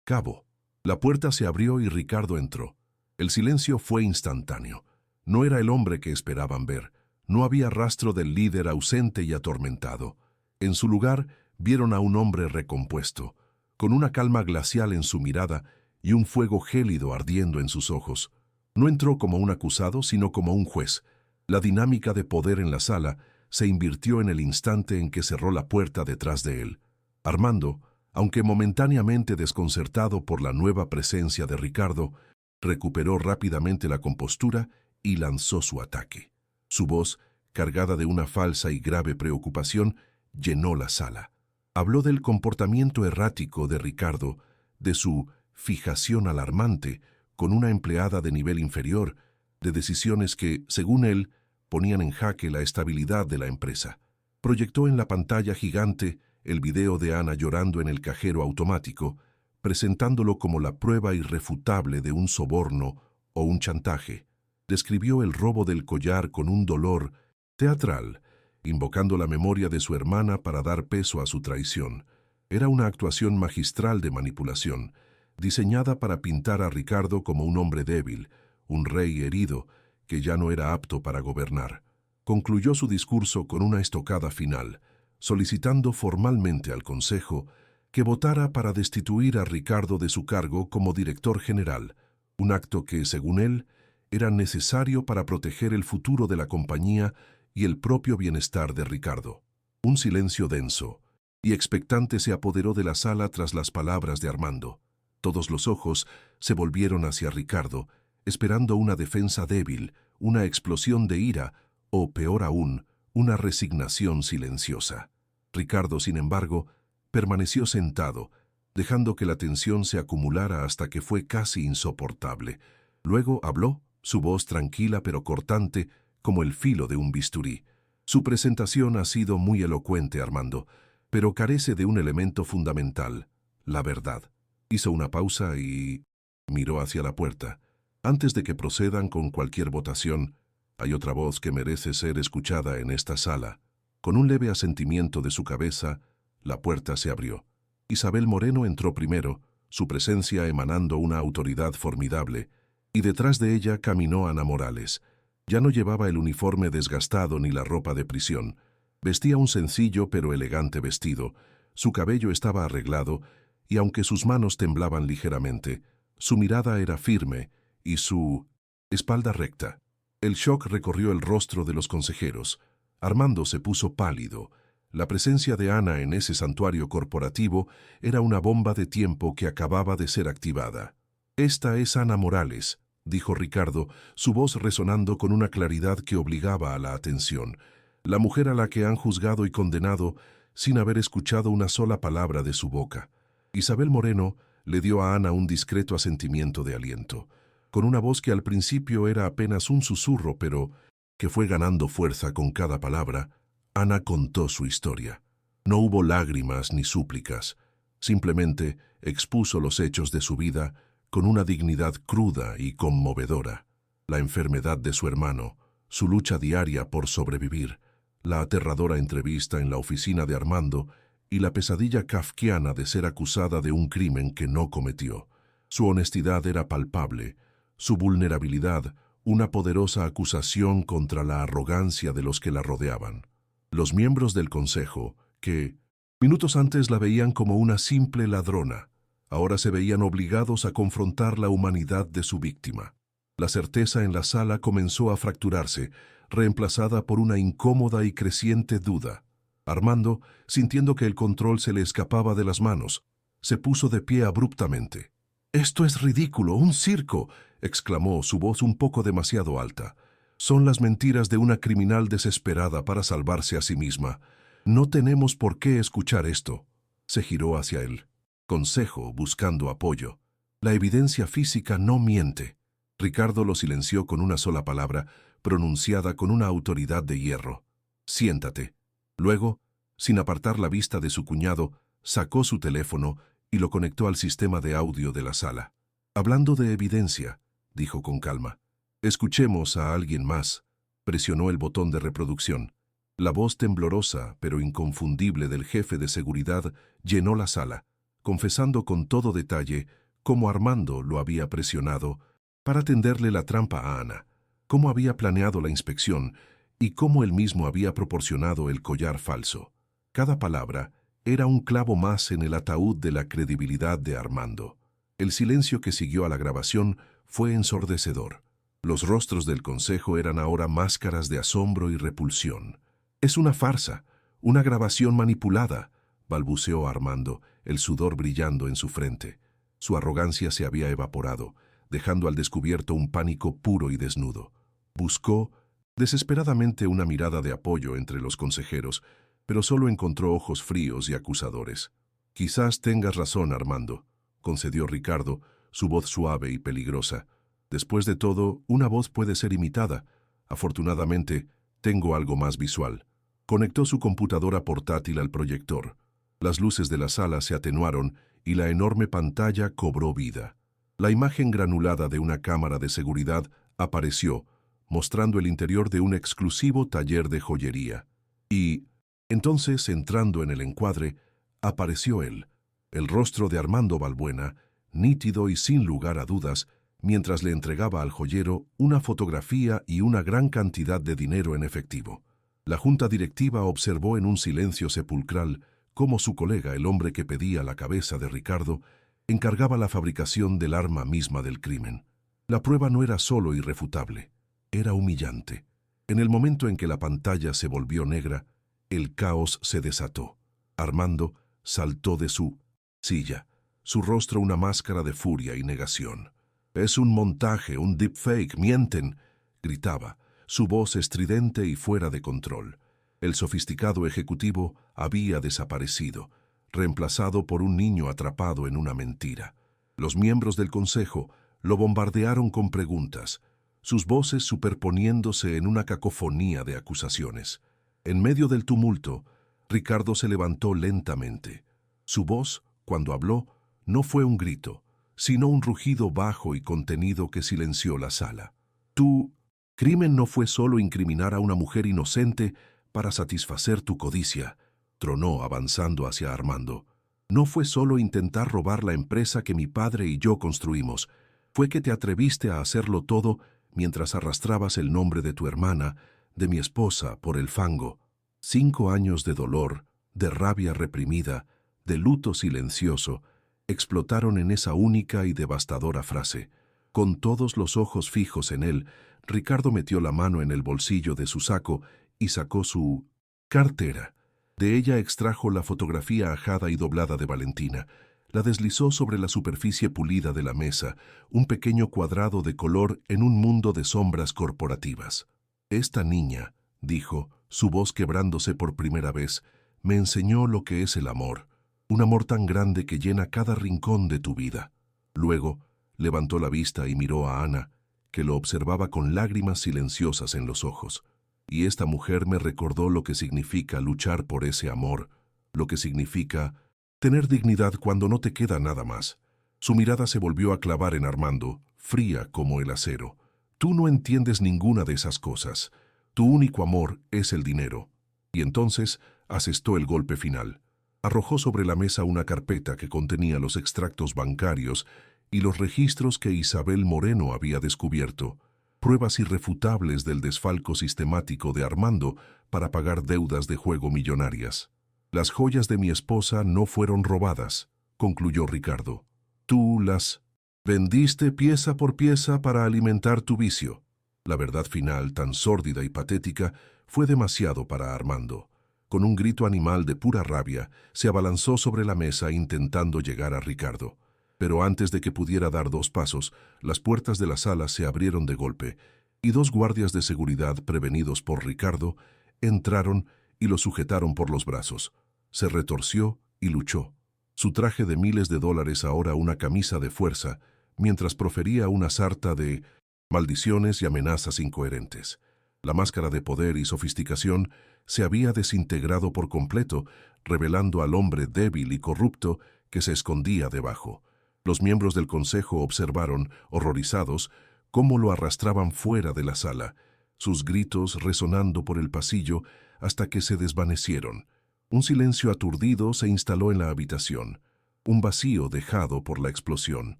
cabo. La puerta se abrió y Ricardo entró. El silencio fue instantáneo. No era el hombre que esperaban ver. No había rastro del líder ausente y atormentado. En su lugar, vieron a un hombre recompuesto, con una calma glacial en su mirada y un fuego gélido ardiendo en sus ojos. No entró como un acusado, sino como un juez. La dinámica de poder en la sala se invirtió en el instante en que cerró la puerta detrás de él. Armando, aunque momentáneamente desconcertado por la nueva presencia de Ricardo, recuperó rápidamente la compostura y lanzó su ataque. Su voz, cargada de una falsa y grave preocupación, llenó la sala. Habló del comportamiento errático de Ricardo, de su fijación alarmante con una empleada de nivel inferior, de decisiones que, según él, ponían en jaque la estabilidad de la empresa. Proyectó en la pantalla gigante el video de Ana llorando en el cajero automático, presentándolo como la prueba irrefutable de un soborno o un chantaje. Describió el robo del collar con un dolor teatral, invocando la memoria de su hermana para dar peso a su traición. Era una actuación magistral de manipulación, diseñada para pintar a Ricardo como un hombre débil, un rey herido, que ya no era apto para gobernar. Concluyó su discurso con una estocada final, solicitando formalmente al Consejo que votara para destituir a Ricardo de su cargo como director general, un acto que, según él, era necesario para proteger el futuro de la compañía y el propio bienestar de Ricardo. Un silencio denso y expectante se apoderó de la sala tras las palabras de Armando. Todos los ojos se volvieron hacia Ricardo, esperando una defensa débil, una explosión de ira o, peor aún, una resignación silenciosa. Ricardo, sin embargo, permaneció sentado, dejando que la tensión se acumulara hasta que fue casi insoportable. Luego habló, su voz tranquila pero cortante, como el filo de un bisturí. Su presentación ha sido muy elocuente, Armando, pero carece de un elemento fundamental, la verdad. Hizo una pausa y miró hacia la puerta. Antes de que procedan con cualquier votación, hay otra voz que merece ser escuchada en esta sala. Con un leve asentimiento de su cabeza, la puerta se abrió. Isabel Moreno entró primero, su presencia emanando una autoridad formidable, y detrás de ella caminó Ana Morales. Ya no llevaba el uniforme desgastado ni la ropa de prisión. Vestía un sencillo pero elegante vestido. Su cabello estaba arreglado, y aunque sus manos temblaban ligeramente, su mirada era firme y su espalda recta. El shock recorrió el rostro de los consejeros. Armando se puso pálido. La presencia de Ana en ese santuario corporativo era una bomba de tiempo que acababa de ser activada. «Esta es Ana Morales», dijo Ricardo, su voz resonando con una claridad que obligaba a la atención. «La mujer a la que han juzgado y condenado sin haber escuchado una sola palabra de su boca». Isabel Moreno le dio a Ana un discreto asentimiento de aliento. Con una voz que al principio era apenas un susurro, pero que fue ganando fuerza con cada palabra, Ana contó su historia. No hubo lágrimas ni súplicas. Simplemente expuso los hechos de su vida con una dignidad cruda y conmovedora. La enfermedad de su hermano, su lucha diaria por sobrevivir, la aterradora entrevista en la oficina de Armando y la pesadilla kafkiana de ser acusada de un crimen que no cometió. Su honestidad era palpable, su vulnerabilidad una poderosa acusación contra la arrogancia de los que la rodeaban. Los miembros del consejo, que minutos antes la veían como una simple ladrona, ahora se veían obligados a confrontar la humanidad de su víctima. La certeza en la sala comenzó a fracturarse, reemplazada por una incómoda y creciente duda. Armando, sintiendo que el control se le escapaba de las manos, se puso de pie abruptamente. «Esto es ridículo, un circo», exclamó, su voz un poco demasiado alta. «Son las mentiras de una criminal desesperada para salvarse a sí misma. No tenemos por qué escuchar esto». Se giró hacia él. Consejo, buscando apoyo. «La evidencia física no miente». Ricardo lo silenció con una sola palabra, pronunciada con una autoridad de hierro. «Siéntate». Luego, sin apartar la vista de su cuñado, sacó su teléfono y lo conectó al sistema de audio de la sala. «Hablando de evidencia», dijo con calma, «escuchemos a alguien más». Presionó el botón de reproducción. La voz temblorosa, pero inconfundible del jefe de seguridad llenó la sala, confesando con todo detalle cómo Armando lo había presionado para tenderle la trampa a Ana, cómo había planeado la inspección y cómo él mismo había proporcionado el collar falso. Cada palabra era un clavo más en el ataúd de la credibilidad de Armando. El silencio que siguió a la grabación fue ensordecedor. Los rostros del consejo eran ahora máscaras de asombro y repulsión. «Es una farsa, una grabación manipulada», balbuceó Armando, el sudor brillando en su frente. Su arrogancia se había evaporado, dejando al descubierto un pánico puro y desnudo. Buscó desesperadamente una mirada de apoyo entre los consejeros, pero solo encontró ojos fríos y acusadores. «Quizás tengas razón, Armando», concedió Ricardo, su voz suave y peligrosa. «Después de todo, una voz puede ser imitada. Afortunadamente, tengo algo más visual». Conectó su computadora portátil al proyector. Las luces de la sala se atenuaron y la enorme pantalla cobró vida. La imagen granulada de una cámara de seguridad apareció, mostrando el interior de un exclusivo taller de joyería. Y entonces, entrando en el encuadre, apareció él, el rostro de Armando Balbuena, nítido y sin lugar a dudas, mientras le entregaba al joyero una fotografía y una gran cantidad de dinero en efectivo. La junta directiva observó en un silencio sepulcral cómo su colega, el hombre que pedía la cabeza de Ricardo, encargaba la fabricación del arma misma del crimen. La prueba no era solo irrefutable, era humillante. En el momento en que la pantalla se volvió negra, el caos se desató. Armando saltó de su silla, su rostro una máscara de furia y negación. «Es un montaje, un deepfake, mienten», gritaba, su voz estridente y fuera de control. El sofisticado ejecutivo había desaparecido, reemplazado por un niño atrapado en una mentira. Los miembros del consejo lo bombardearon con preguntas, sus voces superponiéndose en una cacofonía de acusaciones. En medio del tumulto, Ricardo se levantó lentamente. Su voz, cuando habló, no fue un grito, sino un rugido bajo y contenido que silenció la sala. «Tu crimen no fue solo incriminar a una mujer inocente para satisfacer tu codicia», tronó avanzando hacia Armando. «No fue solo intentar robar la empresa que mi padre y yo construimos, fue que te atreviste a hacerlo todo mientras arrastrabas el nombre de tu hermana, de mi esposa, por el fango. 5 años de dolor, de rabia reprimida, de luto silencioso, explotaron en esa única y devastadora frase. Con todos los ojos fijos en él, Ricardo metió la mano en el bolsillo de su saco y sacó su cartera. De ella extrajo la fotografía ajada y doblada de Valentina. La deslizó sobre la superficie pulida de la mesa, un pequeño cuadrado de color en un mundo de sombras corporativas. «Esta niña», dijo, su voz quebrándose por primera vez, «me enseñó lo que es el amor, un amor tan grande que llena cada rincón de tu vida». Luego, levantó la vista y miró a Ana, que lo observaba con lágrimas silenciosas en los ojos. «Y esta mujer me recordó lo que significa luchar por ese amor, lo que significa tener dignidad cuando no te queda nada más». Su mirada se volvió a clavar en Armando, fría como el acero. «Tú no entiendes ninguna de esas cosas. Tu único amor es el dinero». Y entonces asestó el golpe final. Arrojó sobre la mesa una carpeta que contenía los extractos bancarios y los registros que Isabel Moreno había descubierto, pruebas irrefutables del desfalco sistemático de Armando para pagar deudas de juego millonarias. «Las joyas de mi esposa no fueron robadas», concluyó Ricardo. «Tú las vendiste pieza por pieza para alimentar tu vicio». La verdad final, tan sórdida y patética, fue demasiado para Armando. Con un grito animal de pura rabia, se abalanzó sobre la mesa intentando llegar a Ricardo. Pero antes de que pudiera dar 2 pasos, las puertas de la sala se abrieron de golpe, y 2 guardias de seguridad prevenidos por Ricardo entraron y lo sujetaron por los brazos. Se retorció y luchó. Su traje de miles de dólares ahora una camisa de fuerza, mientras profería una sarta de maldiciones y amenazas incoherentes. La máscara de poder y sofisticación se había desintegrado por completo, revelando al hombre débil y corrupto que se escondía debajo. Los miembros del consejo observaron, horrorizados, cómo lo arrastraban fuera de la sala, sus gritos resonando por el pasillo hasta que se desvanecieron. Un silencio aturdido se instaló en la habitación, un vacío dejado por la explosión.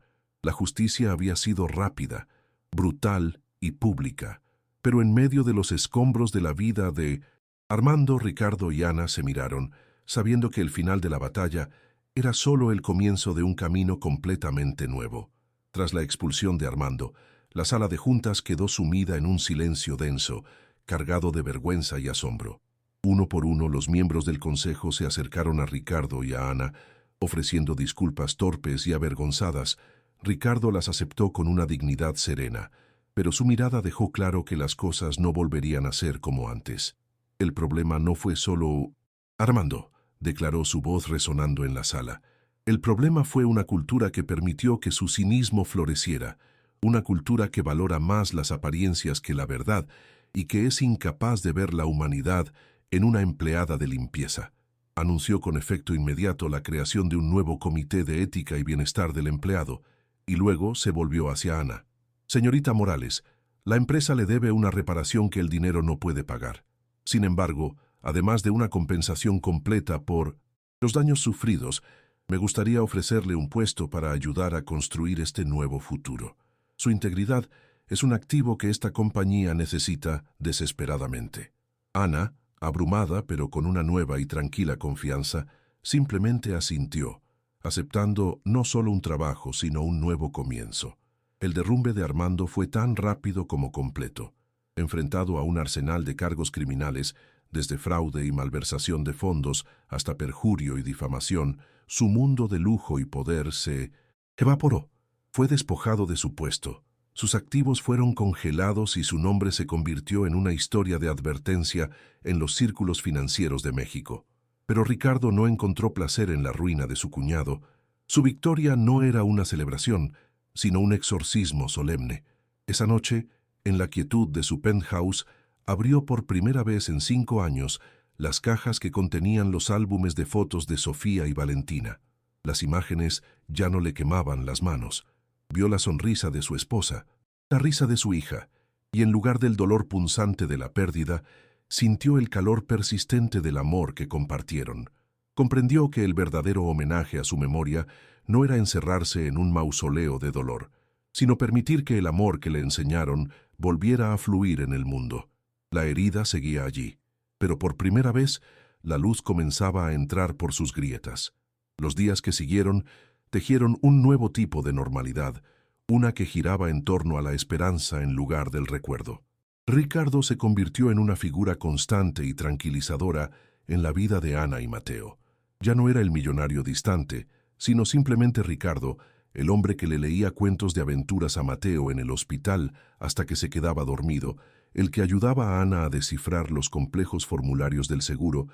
La justicia había sido rápida, brutal y pública, pero en medio de los escombros de la vida de Armando, Ricardo y Ana se miraron, sabiendo que el final de la batalla era solo el comienzo de un camino completamente nuevo. Tras la expulsión de Armando, la sala de juntas quedó sumida en un silencio denso, cargado de vergüenza y asombro. Uno por uno, los miembros del consejo se acercaron a Ricardo y a Ana, ofreciendo disculpas torpes y avergonzadas. Ricardo las aceptó con una dignidad serena, pero su mirada dejó claro que las cosas no volverían a ser como antes. El problema no fue solo Armando, declaró su voz resonando en la sala. El problema fue una cultura que permitió que su cinismo floreciera, una cultura que valora más las apariencias que la verdad y que es incapaz de ver la humanidad en una empleada de limpieza. Anunció con efecto inmediato la creación de un nuevo comité de ética y bienestar del empleado, y luego se volvió hacia Ana. «Señorita Morales, la empresa le debe una reparación que el dinero no puede pagar. Sin embargo, además de una compensación completa por los daños sufridos, me gustaría ofrecerle un puesto para ayudar a construir este nuevo futuro. Su integridad es un activo que esta compañía necesita desesperadamente». Ana, abrumada pero con una nueva y tranquila confianza, simplemente asintió, aceptando no solo un trabajo sino un nuevo comienzo. El derrumbe de Armando fue tan rápido como completo. Enfrentado a un arsenal de cargos criminales, desde fraude y malversación de fondos hasta perjurio y difamación, su mundo de lujo y poder se evaporó. Fue despojado de su puesto. Sus activos fueron congelados y su nombre se convirtió en una historia de advertencia en los círculos financieros de México. Pero Ricardo no encontró placer en la ruina de su cuñado. Su victoria no era una celebración, sino un exorcismo solemne. Esa noche, en la quietud de su penthouse, abrió por primera vez en 5 años las cajas que contenían los álbumes de fotos de Sofía y Valentina. Las imágenes ya no le quemaban las manos. Vio la sonrisa de su esposa, la risa de su hija, y en lugar del dolor punzante de la pérdida, sintió el calor persistente del amor que compartieron. Comprendió que el verdadero homenaje a su memoria no era encerrarse en un mausoleo de dolor, sino permitir que el amor que le enseñaron volviera a fluir en el mundo. La herida seguía allí, pero por primera vez la luz comenzaba a entrar por sus grietas. Los días que siguieron tejieron un nuevo tipo de normalidad, una que giraba en torno a la esperanza en lugar del recuerdo. Ricardo se convirtió en una figura constante y tranquilizadora en la vida de Ana y Mateo. Ya no era el millonario distante, sino simplemente Ricardo, el hombre que le leía cuentos de aventuras a Mateo en el hospital hasta que se quedaba dormido, el que ayudaba a Ana a descifrar los complejos formularios del seguro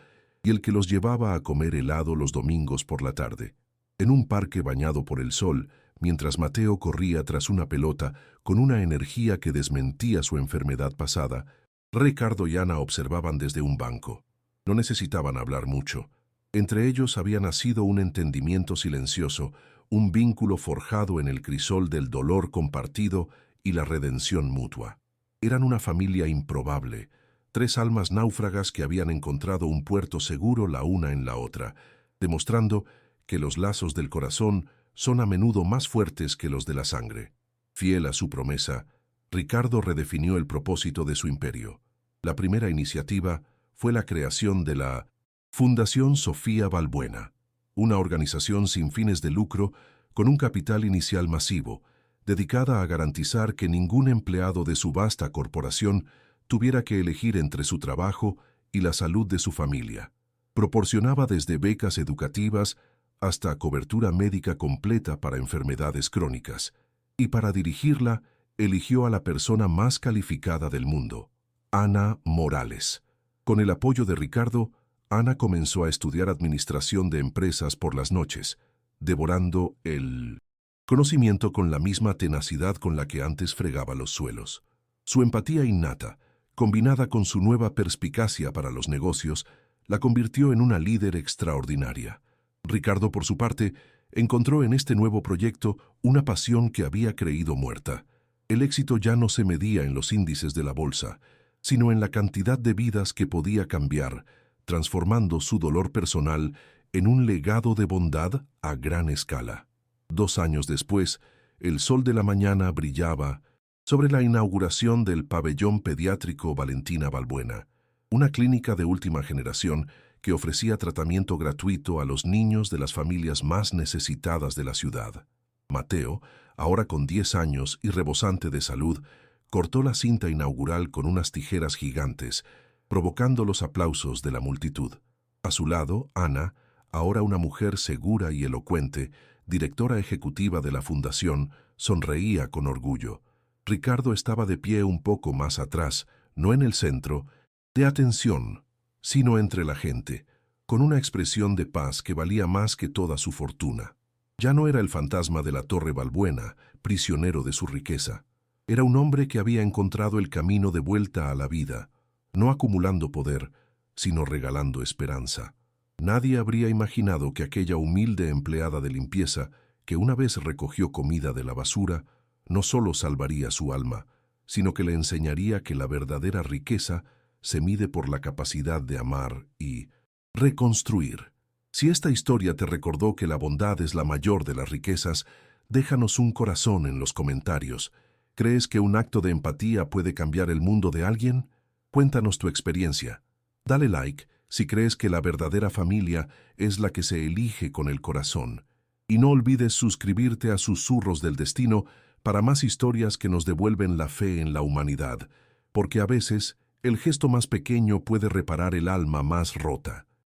y el que los llevaba a comer helado los domingos por la tarde. En un parque bañado por el sol, mientras Mateo corría tras una pelota con una energía que desmentía su enfermedad pasada, Ricardo y Ana observaban desde un banco. No necesitaban hablar mucho. Entre ellos había nacido un entendimiento silencioso, un vínculo forjado en el crisol del dolor compartido y la redención mutua. Eran una familia improbable, 3 almas náufragas que habían encontrado un puerto seguro la una en la otra, demostrando que los lazos del corazón son a menudo más fuertes que los de la sangre. Fiel a su promesa, Ricardo redefinió el propósito de su imperio. La primera iniciativa fue la creación de la Fundación Sofía Balbuena, una organización sin fines de lucro con un capital inicial masivo, dedicada a garantizar que ningún empleado de su vasta corporación tuviera que elegir entre su trabajo y la salud de su familia. Proporcionaba desde becas educativas hasta cobertura médica completa para enfermedades crónicas, y para dirigirla eligió a la persona más calificada del mundo, Ana Morales. Con el apoyo de Ricardo, Ana comenzó a estudiar administración de empresas por las noches, devorando el conocimiento con la misma tenacidad con la que antes fregaba los suelos. Su empatía innata, combinada con su nueva perspicacia para los negocios, la convirtió en una líder extraordinaria. Ricardo, por su parte, encontró en este nuevo proyecto una pasión que había creído muerta. El éxito ya no se medía en los índices de la bolsa, sino en la cantidad de vidas que podía cambiar, transformando su dolor personal en un legado de bondad a gran escala. 2 años después, el sol de la mañana brillaba sobre la inauguración del pabellón pediátrico Valentina Balbuena, una clínica de última generación que ofrecía tratamiento gratuito a los niños de las familias más necesitadas de la ciudad. Mateo, ahora con 10 años y rebosante de salud, cortó la cinta inaugural con unas tijeras gigantes, provocando los aplausos de la multitud. A su lado, Ana, ahora una mujer segura y elocuente, directora ejecutiva de la fundación, sonreía con orgullo. Ricardo estaba de pie un poco más atrás, no en el centro de atención, sino entre la gente, con una expresión de paz que valía más que toda su fortuna. Ya no era el fantasma de la Torre Balbuena, prisionero de su riqueza. Era un hombre que había encontrado el camino de vuelta a la vida, no acumulando poder, sino regalando esperanza. Nadie habría imaginado que aquella humilde empleada de limpieza, que una vez recogió comida de la basura, no solo salvaría su alma, sino que le enseñaría que la verdadera riqueza se mide por la capacidad de amar y reconstruir. Si esta historia te recordó que la bondad es la mayor de las riquezas, déjanos un corazón en los comentarios. ¿Crees que un acto de empatía puede cambiar el mundo de alguien? Cuéntanos tu experiencia. Dale like si crees que la verdadera familia es la que se elige con el corazón. Y no olvides suscribirte a Susurros del Destino para más historias que nos devuelven la fe en la humanidad, porque a veces el gesto más pequeño puede reparar el alma más rota.